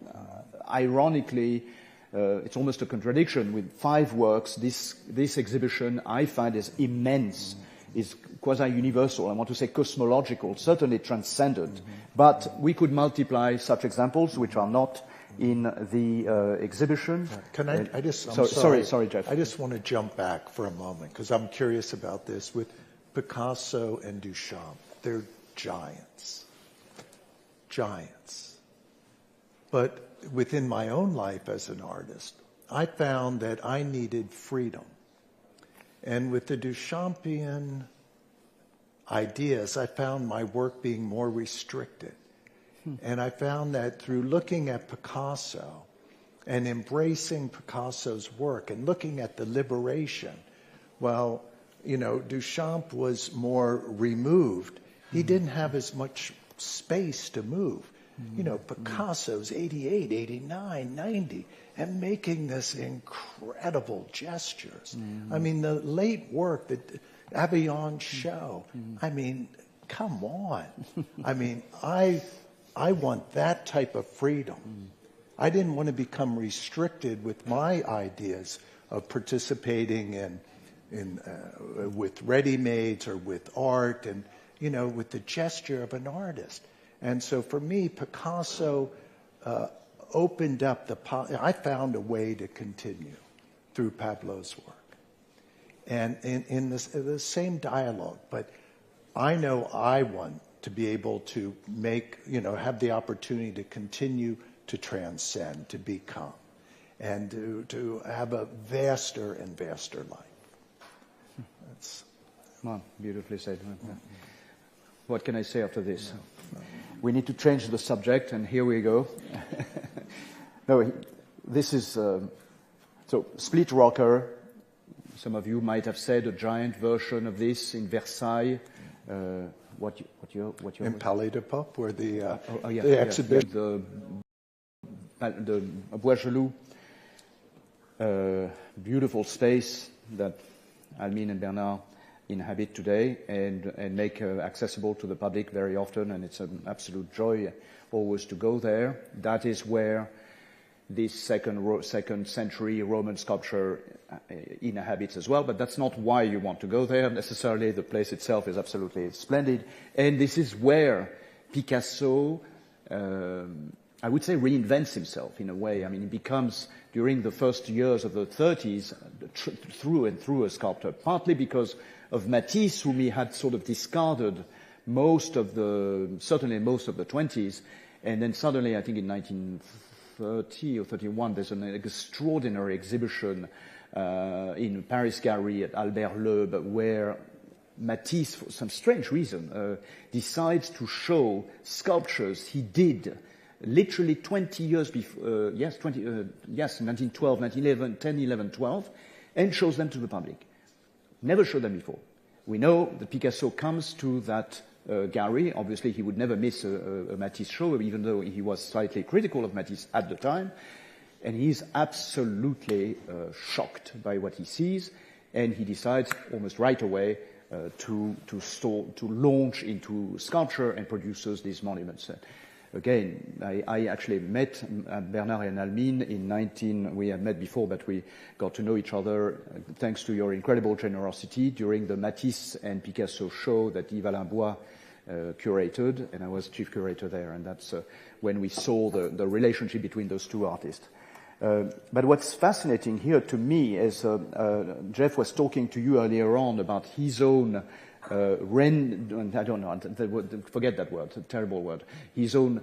ironically, it's almost a contradiction. With 5 works, this exhibition I find is immense, is quasi-universal. I want to say cosmological, certainly transcendent. But we could multiply such examples, which are not in the exhibition. Can I just... Sorry, Jeff. I just want to jump back for a moment, because I'm curious about this. With Picasso and Duchamp, they're giants. But within my own life as an artist, I found that I needed freedom. And with the Duchampian ideas, I found my work being more restricted. And I found that through looking at Picasso and embracing Picasso's work and looking at the liberation, well, you know, Duchamp was more removed. He didn't have as much space to move. You know, Picasso's 88, 89, 90, and making this incredible gestures. I mean, the late work, the Avignon show, I mean, come on. I mean, I want that type of freedom. I didn't want to become restricted with my ideas of participating in with ready-mades or with art and, you know, with the gesture of an artist. And so for me, Picasso opened up I found a way to continue through Pablo's work. And in the same dialogue, but I know I want to be able to make, you know, have the opportunity to continue to transcend, to become, and to have a vaster and vaster life. That's beautifully said. What can I say after this? We need to change the subject, and here we go. No, this is so split rocker. Some of you might have said a giant version of this in Versailles. What you in Palais de Pop, where the the exhibition. Bois-Gelou, beautiful space that Almine and Bernard inhabit today and make accessible to the public very often, and it's an absolute joy always to go there. That is where this second century Roman sculpture inhabits as well, but that's not why you want to go there necessarily. The place itself is absolutely splendid, and this is where Picasso, I would say, reinvents himself in a way. I mean, he becomes, during the first years of the 30s, through and through a sculptor, partly because of Matisse, whom he had sort of discarded certainly most of the 20s, and then suddenly, I think in 1930 or 31, there's an extraordinary exhibition in Paris Gallery at Albert Loeb, where Matisse, for some strange reason, decides to show sculptures he did literally 20 years before, 1912, 1911, 10, 11, 12, and shows them to the public. Never showed them before. We know that Picasso comes to that gallery. Obviously, he would never miss a Matisse show, even though he was slightly critical of Matisse at the time. And he's absolutely shocked by what he sees, and he decides almost right away to launch into sculpture and produces these monuments. Again, I actually met Bernard and Almine we had met before, but we got to know each other thanks to your incredible generosity during the Matisse and Picasso show that Yves Alain Bois curated, and I was chief curator there, and that's when we saw the relationship between those two artists. But what's fascinating here to me is Jeff was talking to you earlier on about his own I don't know, forget that word, a terrible word. His own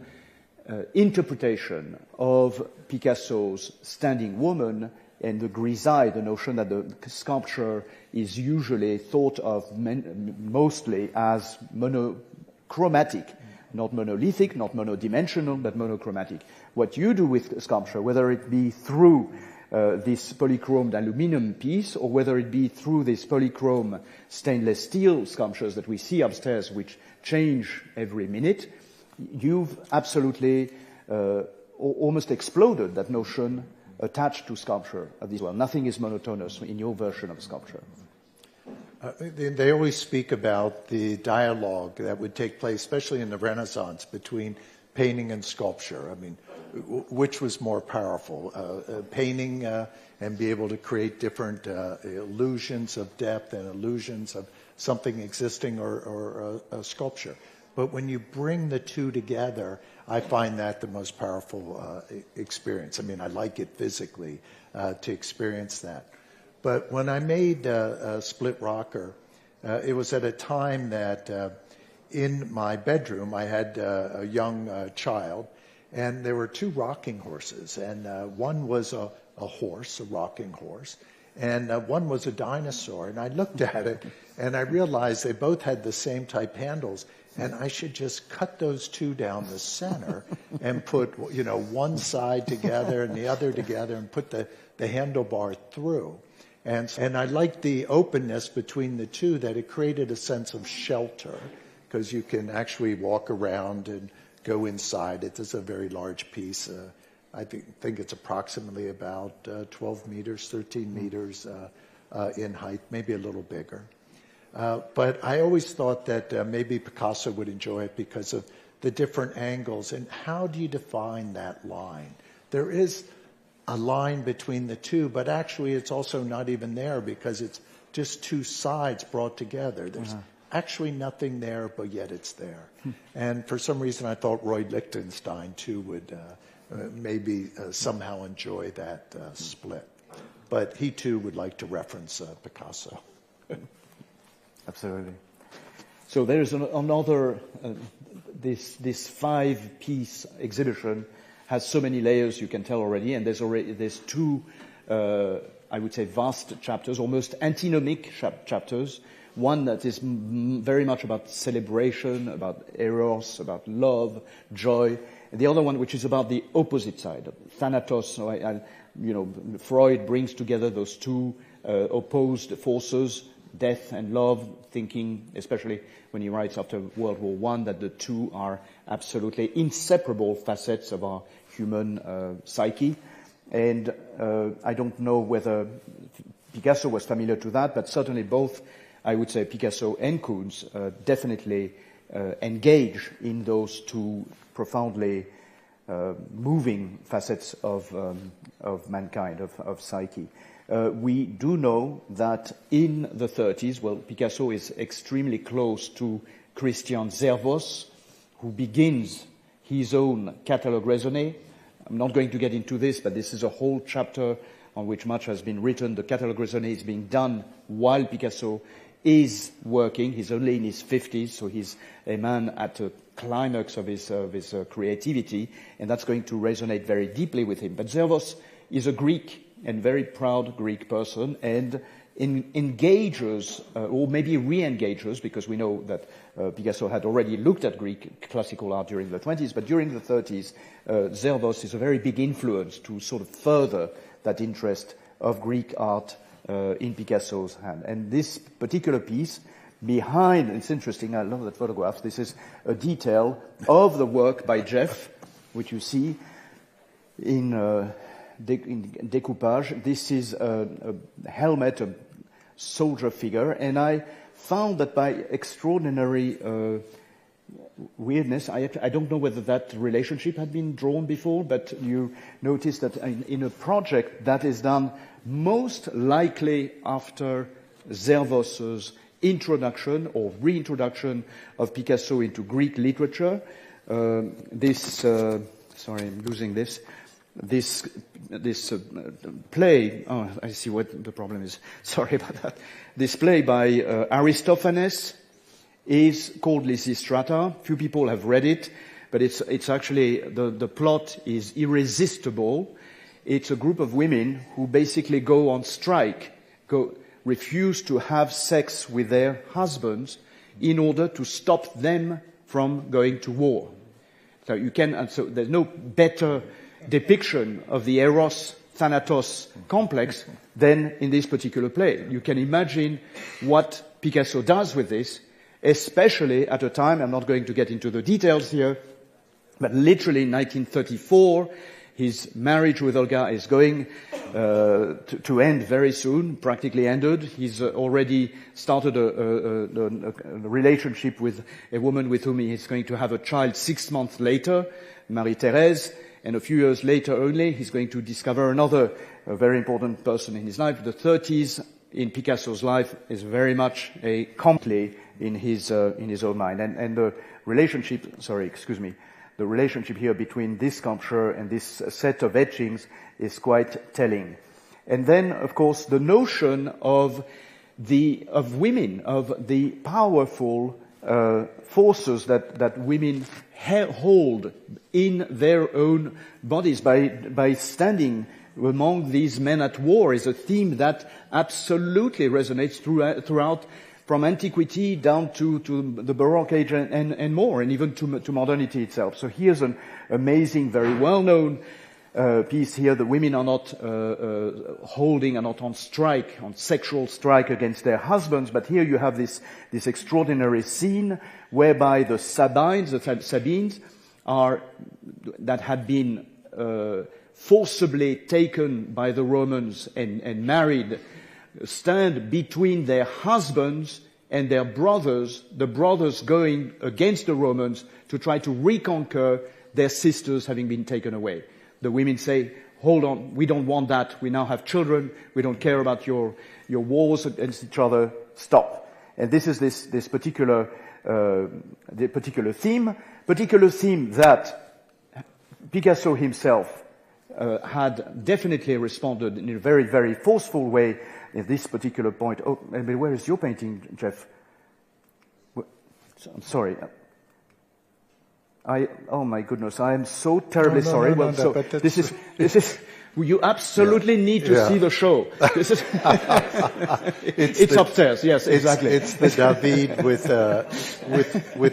interpretation of Picasso's Standing Woman and the grisaille, the notion that the sculpture is usually thought of mostly as monochromatic, not monolithic, not monodimensional, but monochromatic. What you do with sculpture, whether it be through this polychromed aluminum piece, or whether it be through this polychrome stainless steel sculptures that we see upstairs, which change every minute, you've absolutely almost exploded that notion attached to sculpture as well. Nothing is monotonous in your version of sculpture. They always speak about the dialogue that would take place, especially in the Renaissance, between painting and sculpture. I mean, which was more powerful, painting and be able to create different illusions of depth and illusions of something existing, or a sculpture. But when you bring the two together, I find that the most powerful experience. I mean, I like it physically to experience that. But when I made Split Rocker, it was at a time that in my bedroom I had a young child, and there were two rocking horses, and one was a horse, a rocking horse, And one was a dinosaur. And I looked at it, and I realized they both had the same type handles. And I should just cut those two down the center and put, one side together and the other together and put the handlebar through. And I liked the openness between the two, that it created a sense of shelter, because you can actually walk around and go inside it. It's a very large piece. I think it's approximately about 12 meters, 13 meters in height, maybe a little bigger. But I always thought that maybe Picasso would enjoy it because of the different angles. And how do you define that line? There is a line between the two, but actually it's also not even there because it's just two sides brought together. There's actually nothing there, but yet it's there. And for some reason I thought Roy Lichtenstein too would maybe somehow enjoy that split. But he too would like to reference Picasso. Absolutely. So there is another, this 5-piece exhibition has so many layers, you can tell already, and there's two, I would say, vast chapters, almost antinomic chapters. One that is very much about celebration, about eros, about love, joy. And the other one, which is about the opposite side, thanatos. So Freud brings together those two opposed forces, death and love, thinking, especially when he writes after World War I, that the two are absolutely inseparable facets of our human psyche. And I don't know whether Picasso was familiar to that, but certainly both, I would say, Picasso and Koons definitely engage in those two profoundly moving facets of mankind, of psyche. We do know that in the 30s, Picasso is extremely close to Christian Zervos, who begins his own catalogue raisonné. I'm not going to get into this, but this is a whole chapter on which much has been written. The catalogue raisonné is being done while Picasso is working. He's only in his 50s, so he's a man at the climax of his creativity, and that's going to resonate very deeply with him. But Zervos is a Greek and very proud Greek person, and engages, or maybe re-engages, because we know that Picasso had already looked at Greek classical art during the 20s, but during the 30s, Zervos is a very big influence to sort of further that interest of Greek art in Picasso's hand. And this particular piece, behind, it's interesting, I love that photograph, this is a detail of the work by Jeff, which you see in découpage. This is a helmet, a soldier figure, and I found that by extraordinary weirdness, I don't know whether that relationship had been drawn before, but you notice that in a project that is done most likely after Zervos's introduction or reintroduction of Picasso into Greek literature, sorry, I'm losing this. This play, I see what the problem is. Sorry about that. This play by Aristophanes is called Lysistrata. Few people have read it, but it's actually, the plot is irresistible. It's a group of women who basically go on strike, refuse to have sex with their husbands in order to stop them from going to war. So there's no better depiction of the Eros Thanatos complex than in this particular play. You can imagine what Picasso does with this, especially at a time, I'm not going to get into the details here, but literally in 1934, his marriage with Olga is going to end very soon, practically ended. He's already started a relationship with a woman with whom he is going to have a child 6 months later, Marie-Thérèse. And a few years later only, he's going to discover another very important person in his life. The 30s in Picasso's life is very much a completely in his own mind. And the relationship, the relationship here between this sculpture and this set of etchings is quite telling. And then, of course, the notion of women, of the powerful forces that women hold in their own bodies by standing among these men at war is a theme that absolutely resonates throughout from antiquity down to the Baroque age and more, and even to modernity itself. So here's an amazing, very well-known piece here. The women are not are not on strike, on sexual strike against their husbands, but here you have this extraordinary scene whereby the Sabines that had been forcibly taken by the Romans and married, stand between their husbands and their brothers, the brothers going against the Romans to try to reconquer their sisters having been taken away. The women say, hold on, we don't want that, we now have children, we don't care about your wars against each other, stop. And this is this particular theme that Picasso himself had definitely responded in a very, very forceful way in this particular point. Oh, where is your painting, Jeff? I'm sorry. Oh my goodness, I am so terribly sorry. This is. You absolutely need to see the show. This is. it's upstairs. Yes, exactly. It's the David with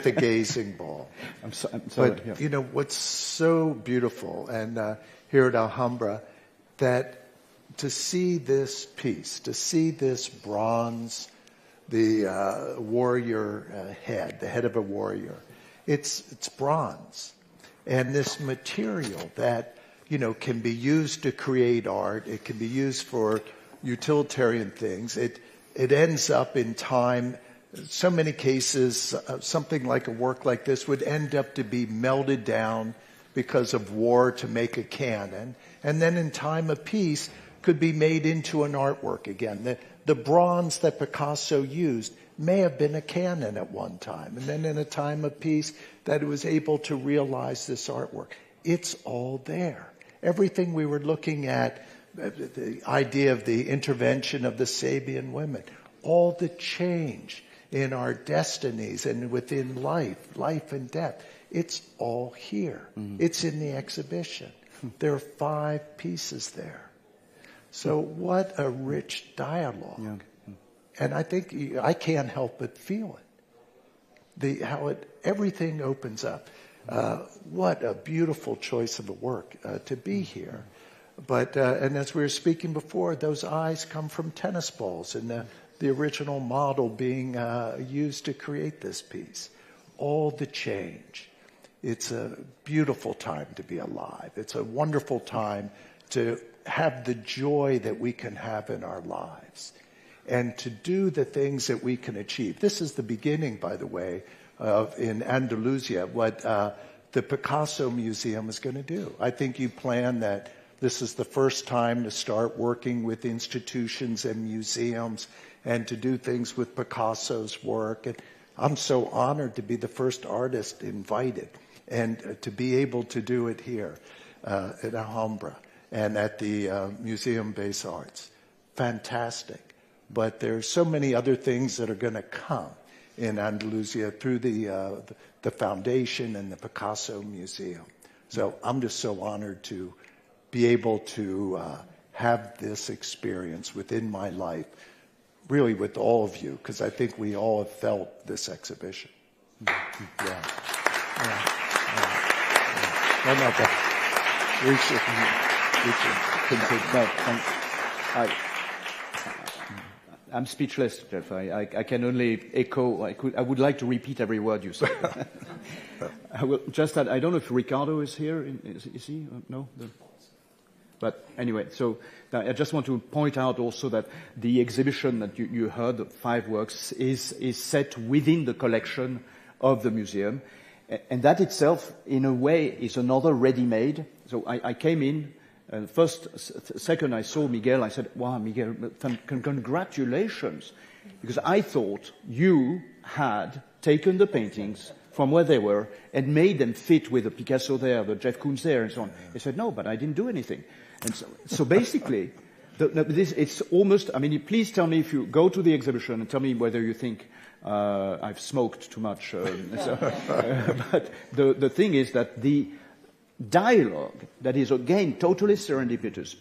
the gazing ball. I'm sorry. But you know what's so beautiful, and here at Alhambra, that to see this piece, to see this bronze, the warrior head, the head of a warrior, it's bronze, and this material that can be used to create art. It can be used for utilitarian things. It ends up in time. So many cases, something like a work like this would end up to be melted down because of war to make a canon, and then in time of peace could be made into an artwork again. The bronze that Picasso used may have been a canon at one time, and then in a time of peace that it was able to realize this artwork. It's all there. Everything we were looking at, the idea of the intervention of the Sabian women, all the change in our destinies and within life and death, it's all here. Mm-hmm. It's in the exhibition. There are 5 pieces there. So what a rich dialogue. Yeah. And I think I can't help but feel it. Everything opens up. What a beautiful choice of a work to be here. But and as we were speaking before, those eyes come from tennis balls and the original model being used to create this piece. All the change. It's a beautiful time to be alive. It's a wonderful time to have the joy that we can have in our lives and to do the things that we can achieve. This is the beginning, by the way, of in Andalusia, what the Picasso Museum is going to do. I think you plan that this is the first time to start working with institutions and museums and to do things with Picasso's work. And I'm so honored to be the first artist invited and to be able to do it here at Alhambra and at the Museum Base Arts. Fantastic. But there's so many other things that are going to come in Andalusia through the foundation and the Picasso Museum. So I'm just so honored to be able to have this experience within my life, really with all of you, because I think we all have felt this exhibition. Yeah. I'm speechless, Jeff. I can only echo. I would like to repeat every word you said. I will just add, I don't know if Ricardo is here. Is he? No? But anyway, so I just want to point out also that the exhibition that you heard, the 5 works, is set within the collection of the museum. And that itself, in a way, is another ready-made. So I came in, second I saw Miguel, I said, wow, Miguel, congratulations. Because I thought you had taken the paintings from where they were and made them fit with the Picasso there, the Jeff Koons there, and so on. He said, no, but I didn't do anything. And so basically, it's almost, I mean, please tell me if you go to the exhibition and tell me whether you think I've smoked too much. But the thing is that dialogue that is again totally serendipitous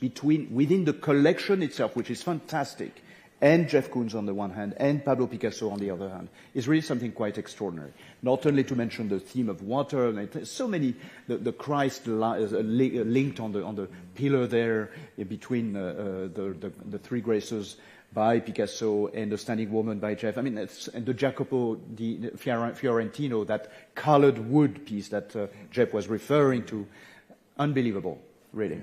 within the collection itself, which is fantastic, and Jeff Koons on the one hand, and Pablo Picasso on the other hand, is really something quite extraordinary. Not only to mention the theme of water, so many, the Christ linked on the pillar there between the three graces by Picasso and the Standing Woman by Jeff. I mean, and the Jacopo di Fiorentino, that colored wood piece that Jeff was referring to, unbelievable, really.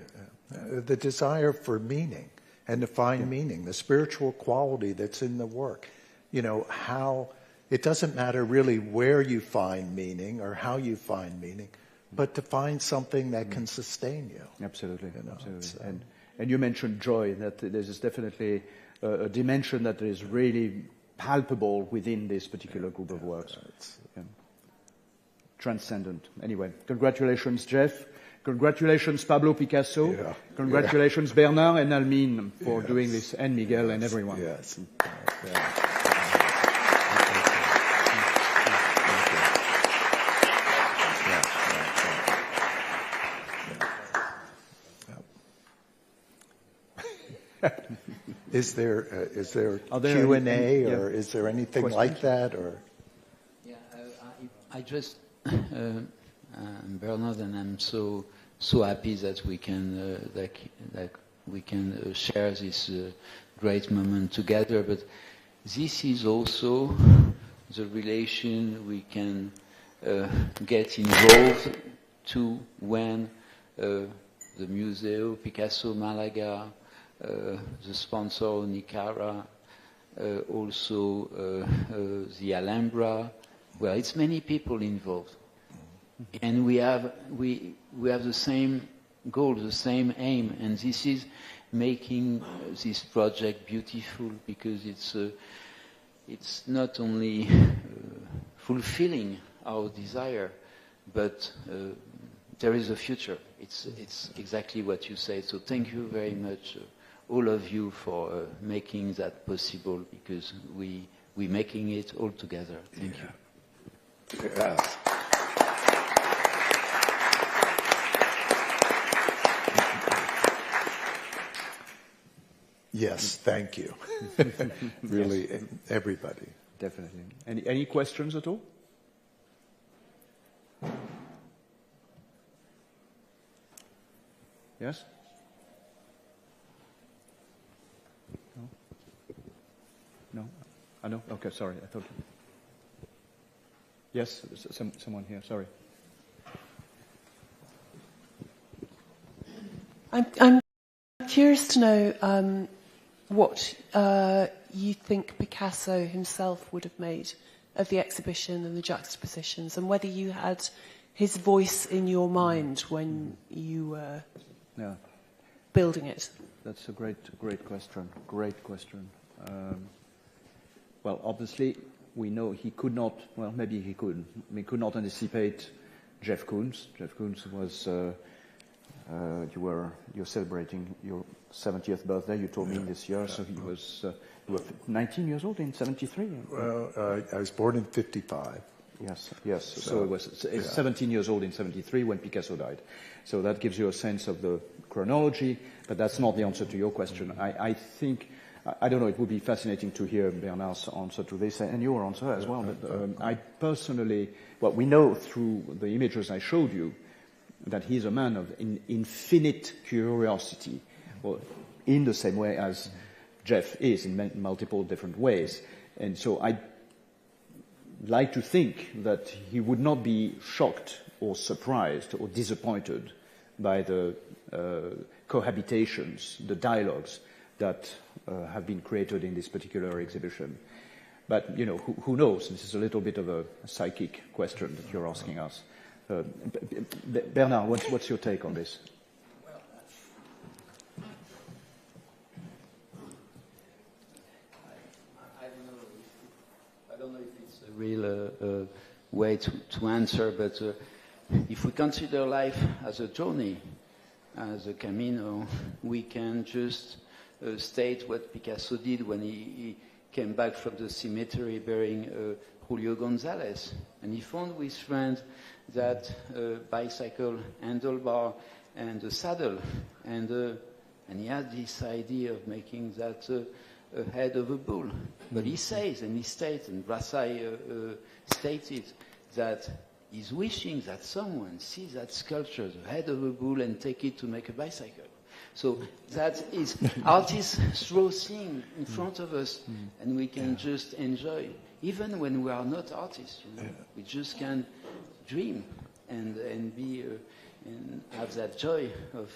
The desire for meaning and to find meaning, the spiritual quality that's in the work. You know, how it doesn't matter really where you find meaning or how you find meaning, but to find something that can sustain you. Absolutely, you know, absolutely. And you mentioned joy, that there is definitely a dimension that is really palpable within this particular group of works. Transcendent. Anyway, congratulations, Jeff. Congratulations, Pablo Picasso. Yeah. Congratulations, Bernard and Almine, for doing this, and Miguel and everyone. Yes. Is there Q&A or is there anything like that? Or I just Bernard, and I'm so happy that we can share this great moment together. But this is also the relation we can get involved to when the Museo Picasso Malaga, the sponsor Nicara, also the Alhambra. Well, it's many people involved, and we have the same goal, the same aim, and this is making this project beautiful, because it's not only fulfilling our desire, but there is a future. It's exactly what you say. So thank you very much, all of you, for making that possible, because we're making it all together. Thank you. Yes. Yes, thank you. Really, yes. Everybody. Definitely. Any questions at all? Yes? No? No? I know? Okay, sorry. I thought... Yes, someone here, sorry. I'm curious to know what you think Picasso himself would have made of the exhibition and the juxtapositions, and whether you had his voice in your mind when you were building it. That's a great question. Great question. Well, obviously, we know he could not. Well, maybe he could. He could not anticipate Jeff Koons. Jeff Koons was. You're celebrating your 70th birthday. You told me this year, so he was. You were 19 years old in 73. Well, I was born in 55. Yes. So it was 17 years old in 73 when Picasso died. So that gives you a sense of the chronology, but that's not the answer to your question. I think, I don't know, it would be fascinating to hear Bernard's answer to this and your answer as well. But I personally, well, we know through the images I showed you that he's a man of infinite curiosity, or in the same way as Jeff is in multiple different ways. And so I like to think that he would not be shocked or surprised or disappointed by the cohabitations, the dialogues that have been created in this particular exhibition. But, you know, who knows? This is a little bit of a psychic question that you're asking us. Bernard, what's your take on this? I don't know if it's a real way to answer, but if we consider life as a journey, as a camino, we can just state what Picasso did when he came back from the cemetery bearing Julio González. And he found with friends that bicycle handlebar and a saddle, and he had this idea of making that a head of a bull. But he says, and he states, and Brassai stated, that he's wishing that someone sees that sculpture, the head of a bull, and take it to make a bicycle. So that is, artists throw things in front of us, and we can just enjoy, even when we are not artists. You know? We just can dream and be and have that joy of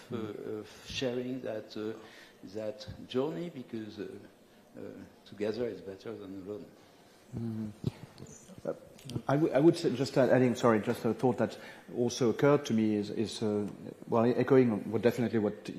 sharing that that journey, because together is better than alone. I would say, just adding, sorry, just a thought that also occurred to me is well, echoing what definitely what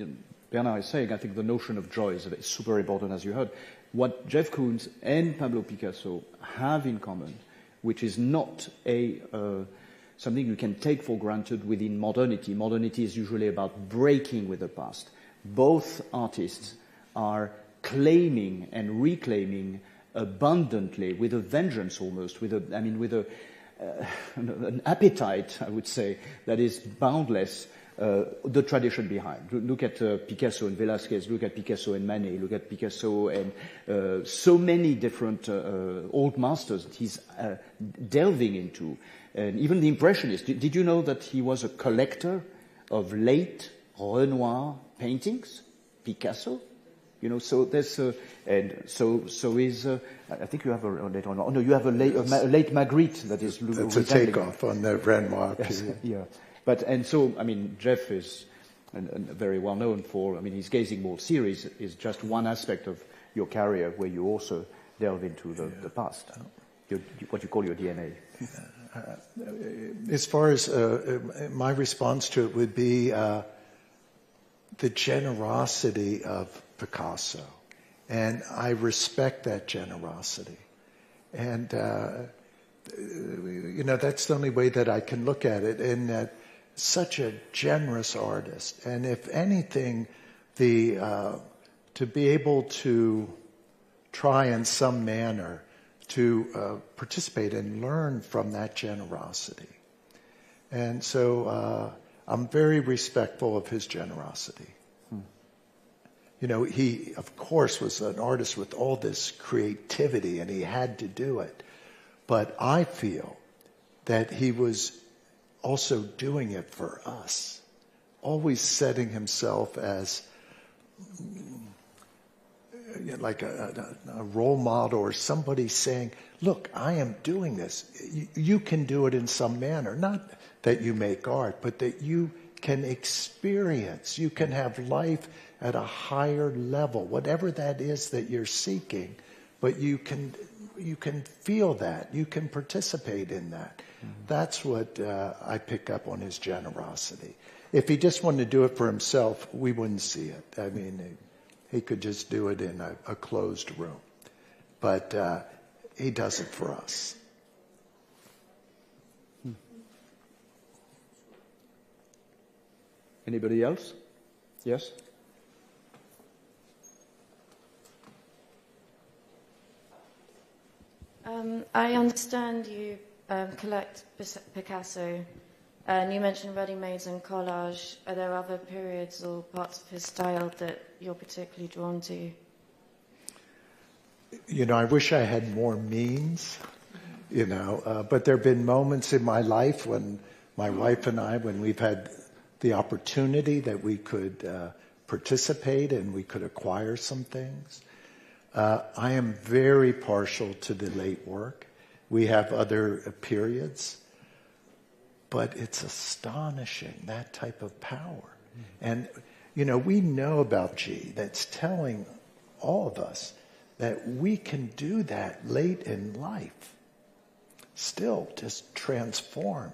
Bernard is saying. I think the notion of joy is super important, as you heard. What Jeff Koons and Pablo Picasso have in common, which is not something you can take for granted within modernity. Modernity is usually about breaking with the past. Both artists are claiming and reclaiming abundantly, with a vengeance almost, with an appetite, I would say, that is boundless, the tradition behind. Look at Picasso and Velázquez, look at Picasso and Manet, look at Picasso and so many different old masters that he's delving into. And even the Impressionists. Did you know that he was a collector of late Renoir paintings? Picasso? You know, so there's and so is I think you have a later on. Oh no, you have a late Magritte that is. That's a takeoff on the Renoir period. Yeah, but and so I mean Jeff is very well known for. I mean his Gazing Ball series is just one aspect of your career where you also delve into the past, what you call your DNA. As far as my response to it would be the generosity of Picasso, and I respect that generosity, and you know that's the only way that I can look at it. And that such a generous artist, and if anything, to be able to try in some manner to participate and learn from that generosity, and so I'm very respectful of his generosity. You know, he, of course, was an artist with all this creativity, and he had to do it. But I feel that he was also doing it for us, always setting himself as like a role model or somebody saying, look, I am doing this. You can do it in some manner. Not that you make art, but that you can experience, you can have life at a higher level, whatever that is that you're seeking, but you can feel that, you can participate in that. Mm-hmm. That's what I pick up on his generosity. If he just wanted to do it for himself, we wouldn't see it. I mean, he could just do it in a closed room. But he does it for us. Anybody else? Yes? I understand you collect Picasso, and you mentioned ready-mades and collage. Are there other periods or parts of his style that you're particularly drawn to? You know, I wish I had more means, you know, but there have been moments in my life when my wife and I, when we've had the opportunity that we could participate and we could acquire some things. I am very partial to the late work. We have other periods, but it's astonishing, that type of power. And, you know, we know about G that's telling all of us that we can do that late in life, still just transform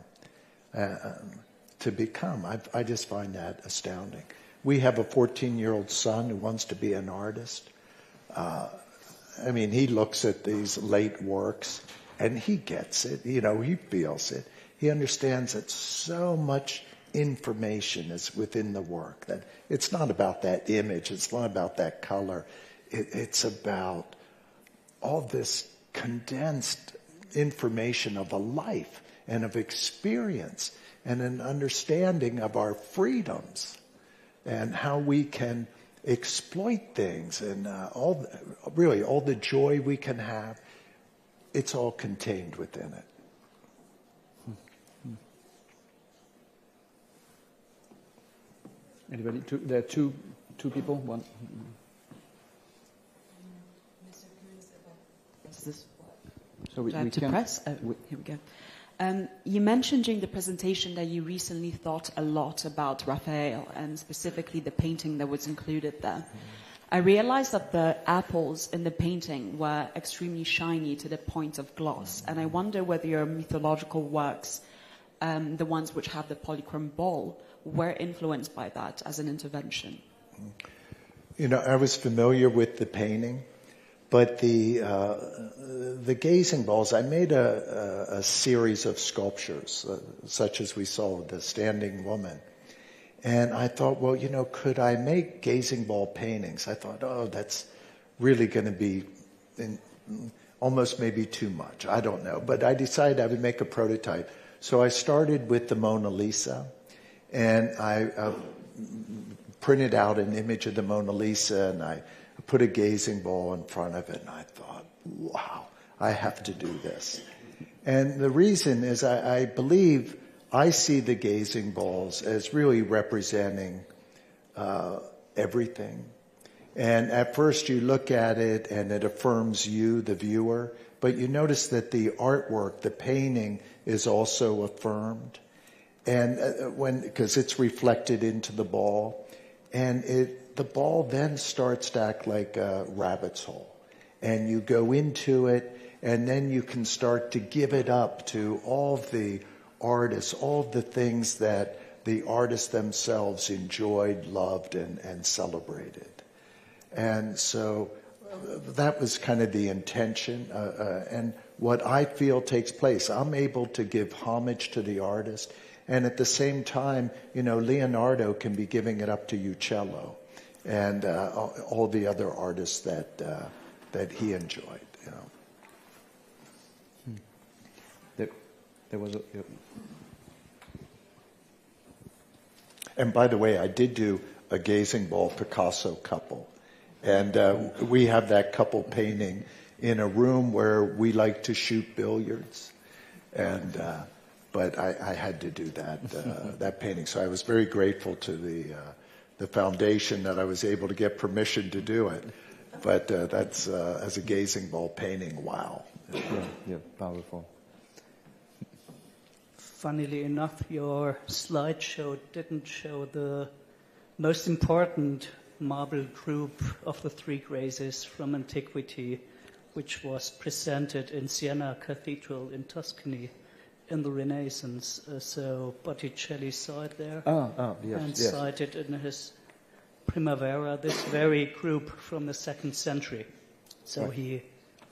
to become. I just find that astounding. We have a 14-year-old son who wants to be an artist. I mean, he looks at these late works and he gets it. You know, he feels it. He understands that so much information is within the work, that it's not about that image. It's not about that color. It's about all this condensed information of a life. and of experience and an understanding of our freedoms and how we can exploit things and all the joy we can have. It's all contained within it. Anybody? There are two people. One. Mr. Koons, is this? So we to can press? Oh, here we go. You mentioned during the presentation that you recently thought a lot about Raphael and specifically the painting that was included there. I realized that the apples in the painting were extremely shiny to the point of gloss, and I wonder whether your mythological works, the ones which have the polychrome ball, were influenced by that as an intervention. You know, I was familiar with the painting, but the gazing balls, I made a series of sculptures, such as we saw, the standing woman. And I thought, well, you know, could I make gazing ball paintings? I thought, oh, that's really going to be almost maybe too much. I don't know. But I decided I would make a prototype. So I started with the Mona Lisa, and I printed out an image of the Mona Lisa, and I put a gazing ball in front of it, and I thought, wow, I have to do this. And the reason is I believe I see the gazing balls as really representing everything. And at first you look at it and it affirms you, the viewer, but you notice that the artwork, the painting, is also affirmed. And because it's reflected into the ball, and the ball then starts to act like a rabbit's hole. And you go into it, and then you can start to give it up to all the artists, all the things that the artists themselves enjoyed, loved, and celebrated. And so that was kind of the intention. And what I feel takes place, I'm able to give homage to the artist. And at the same time, you know, Leonardo can be giving it up to Uccello and all the other artists that he enjoyed. You know. There was a. And by the way, I did do a gazing ball Picasso couple. And we have that couple painting in a room where we like to shoot billiards. And but I had to do that painting. So I was very grateful to the foundation that I was able to get permission to do it. But that's as a gazing ball painting, wow. Yeah, powerful. Funnily enough, your slideshow didn't show the most important marble group of the three graces from antiquity, which was presented in Siena Cathedral in Tuscany in the Renaissance. So Botticelli saw it there and cited in his Primavera this very group from the 2nd century. So he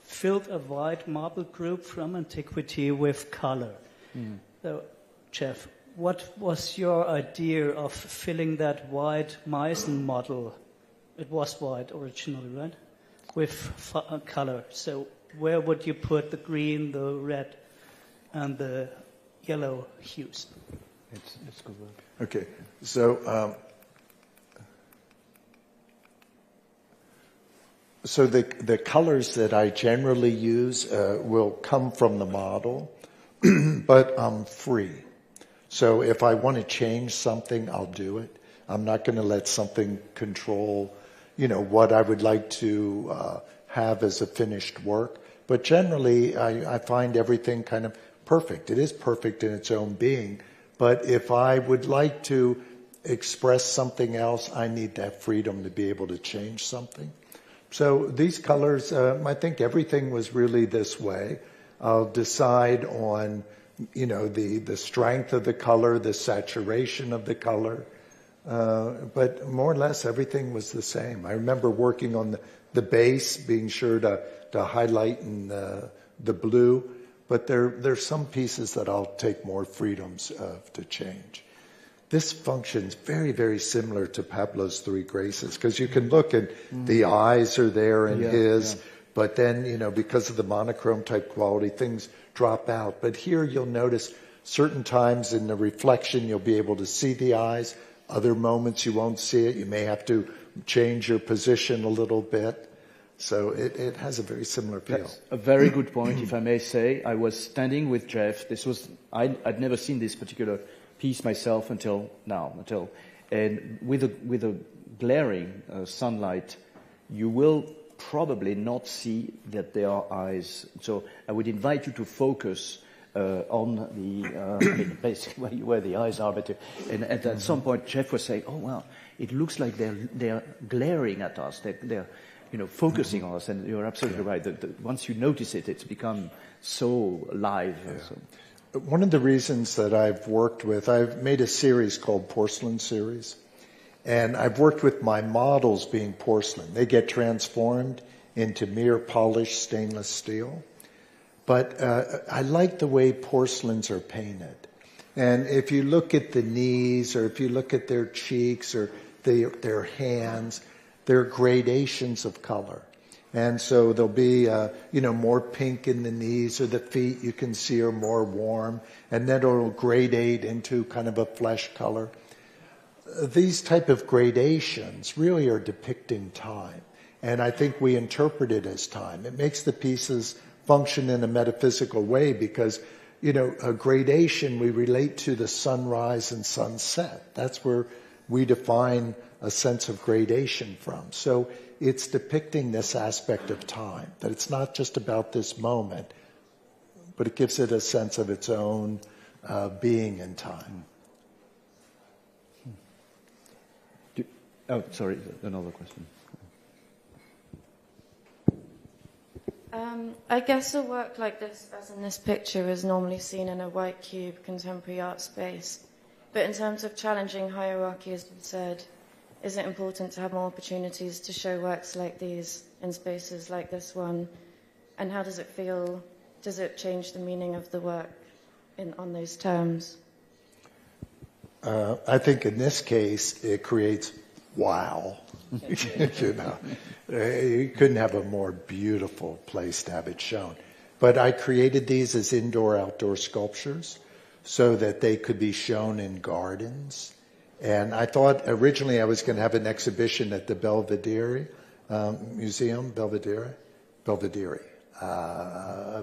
filled a white marble group from antiquity with color. Mm. So, Jeff, what was your idea of filling that white Meissen model? It was white originally, right? With color. So where would you put the green, the red, and the yellow hues? It's good work. Okay, so so the colors that I generally use will come from the model. But I'm free. So if I want to change something, I'll do it. I'm not going to let something control, you know, what I would like to have as a finished work. But generally, I find everything kind of perfect. It is perfect in its own being. But if I would like to express something else, I need that freedom to be able to change something. So these colors, I think everything was really this way. I'll decide on, you know, the strength of the color, the saturation of the color. But more or less everything was the same. I remember working on the base, being sure to highlight in the blue. But there's some pieces that I'll take more freedoms to change. This functions very, very similar to Pablo's Three Graces, because you can look and the eyes are there in his. But then, because of the monochrome type quality, things drop out. But here you'll notice certain times in the reflection you'll be able to see the eyes. Other moments you won't see it. You may have to change your position a little bit. So it has a very similar feel. That's a very good point, if I may say. I was standing with Jeff. I'd never seen this particular piece myself until now. And with a glaring sunlight, you will probably not see that there are eyes. So I would invite you to focus on the basically where the eyes are. And at some point, Jeff was saying, "Oh wow, it looks like they're glaring at us. They're focusing on us." And you're absolutely right. Once you notice it, it's become so live. Yeah. So. One of the reasons that I've made a series called Porcelain Series. And I've worked with my models being porcelain. They get transformed into mere polished stainless steel. But I like the way porcelains are painted. And if you look at the knees, or if you look at their cheeks, or their hands, there are gradations of color. And so there'll be, more pink in the knees, or the feet you can see are more warm. And then it'll gradate into kind of a flesh color. These type of gradations really are depicting time. And I think we interpret it as time. It makes the pieces function in a metaphysical way because, a gradation we relate to the sunrise and sunset. That's where we define a sense of gradation from. So it's depicting this aspect of time, that it's not just about this moment, but it gives it a sense of its own being in time. Oh, sorry, another question. I guess a work like this, as in this picture, is normally seen in a white cube contemporary art space. But in terms of challenging hierarchy, as you said, is it important to have more opportunities to show works like these in spaces like this one? And how does it feel? Does it change the meaning of the work on those terms? I think in this case, it creates wow. You couldn't have a more beautiful place to have it shown. But I created these as indoor-outdoor sculptures so that they could be shown in gardens. And I thought originally I was going to have an exhibition at the Belvedere Museum, Belvedere,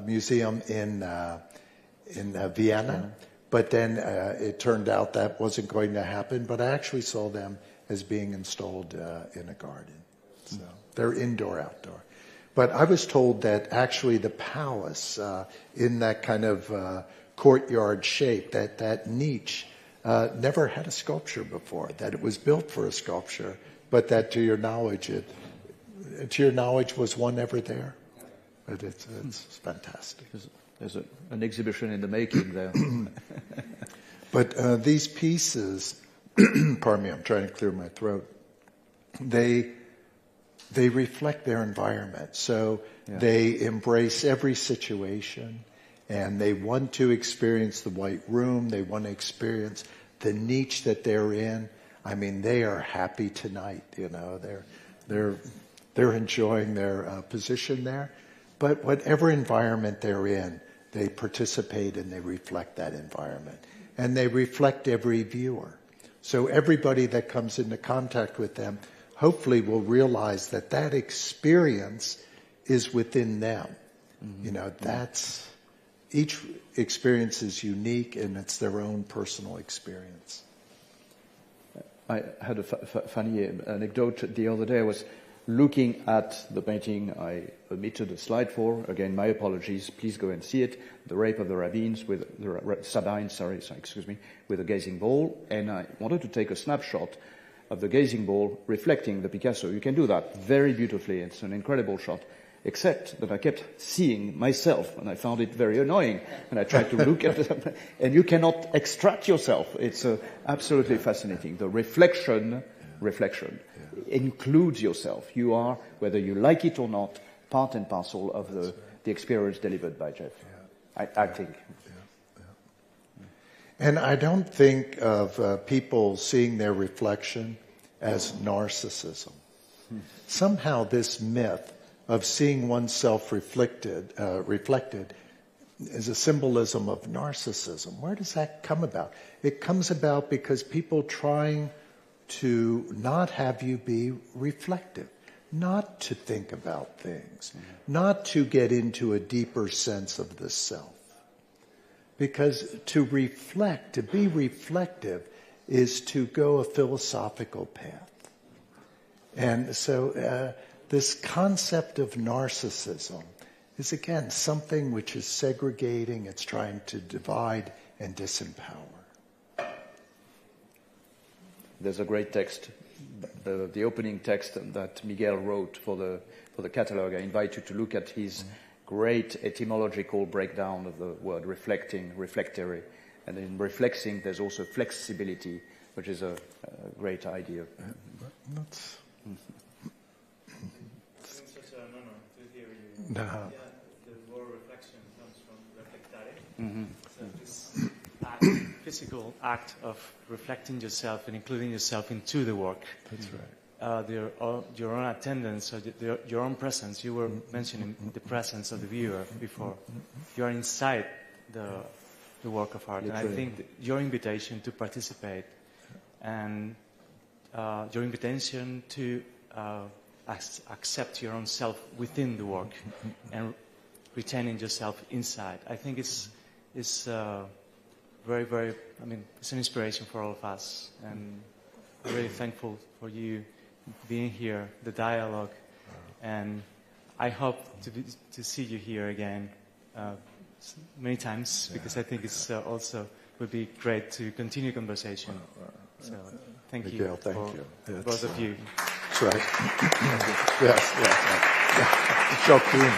museum in Vienna. But then it turned out that wasn't going to happen. But I actually saw them as being installed in a garden. So they're indoor-outdoor. But I was told that actually the palace in that kind of courtyard shape, that niche, never had a sculpture before, that it was built for a sculpture, but that to your knowledge was one ever there? But it's fantastic. There's an exhibition in the making there. But these pieces, pardon me, I'm trying to clear my throat, they reflect their environment. So they embrace every situation, and they want to experience the white room. They want to experience the niche that they're in. I mean, they are happy tonight. They're enjoying their position there. But whatever environment they're in, they participate and they reflect that environment, and they reflect every viewer. So everybody that comes into contact with them hopefully will realize that experience is within them. Mm-hmm. Each experience is unique, and it's their own personal experience. I had a funny anecdote the other day. I was looking at the painting I omitted a slide for. Again, my apologies. Please go and see it. The Rape of the Sabines with a gazing ball. And I wanted to take a snapshot of the gazing ball reflecting the Picasso. You can do that very beautifully. It's an incredible shot. Except that I kept seeing myself, and I found it very annoying. And I tried to look at it, and you cannot extract yourself. It's absolutely fascinating. The reflection includes yourself. You are, whether you like it or not, part and parcel of the experience delivered by Jeff. Yeah. I think. Yeah. And I don't think of people seeing their reflection as narcissism. Somehow this myth of seeing oneself reflected is a symbolism of narcissism. Where does that come about? It comes about because people trying to not have you be reflective, not to think about things, not to get into a deeper sense of the self. Because to reflect, to be reflective, is to go a philosophical path. And so this concept of narcissism is, again, something which is segregating, it's trying to divide and disempower. There's a great text, the opening text that Miguel wrote for the catalogue. I invite you to look at his great etymological breakdown of the word reflecting, reflectory. And in reflexing, there's also flexibility, which is a great idea. That's... It's such an honor to hear you. No. Yeah, the word reflection comes from reflectare. So this physical act of reflecting yourself and including yourself into the work. That's right. Your own attendance, or your own presence. You were mentioning the presence of the viewer before. You are inside the work of art. Literally. And I think that your invitation to participate and your invitation to accept your own self within the work and retaining yourself inside, I think it's very, very, it's an inspiration for all of us. And I'm really thankful for you being here, the dialogue, and I hope to see you here again many times, because I think it's also would be great to continue conversation. So thank Miguel, you thank for you. both of you. That's right. Yes. Joachim.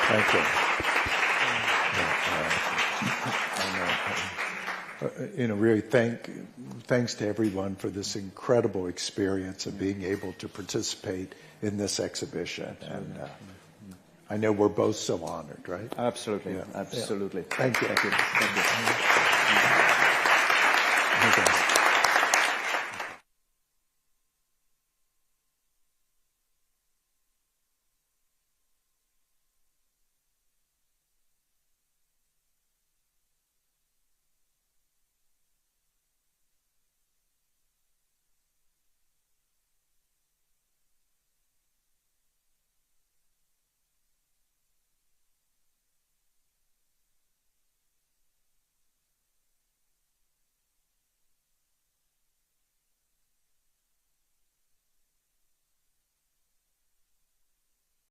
Thank you. Really thanks to everyone for this incredible experience of being able to participate in this exhibition. And I know we're both so honored, right? Absolutely, Yeah. absolutely. Thank you. Thank you. Thank you.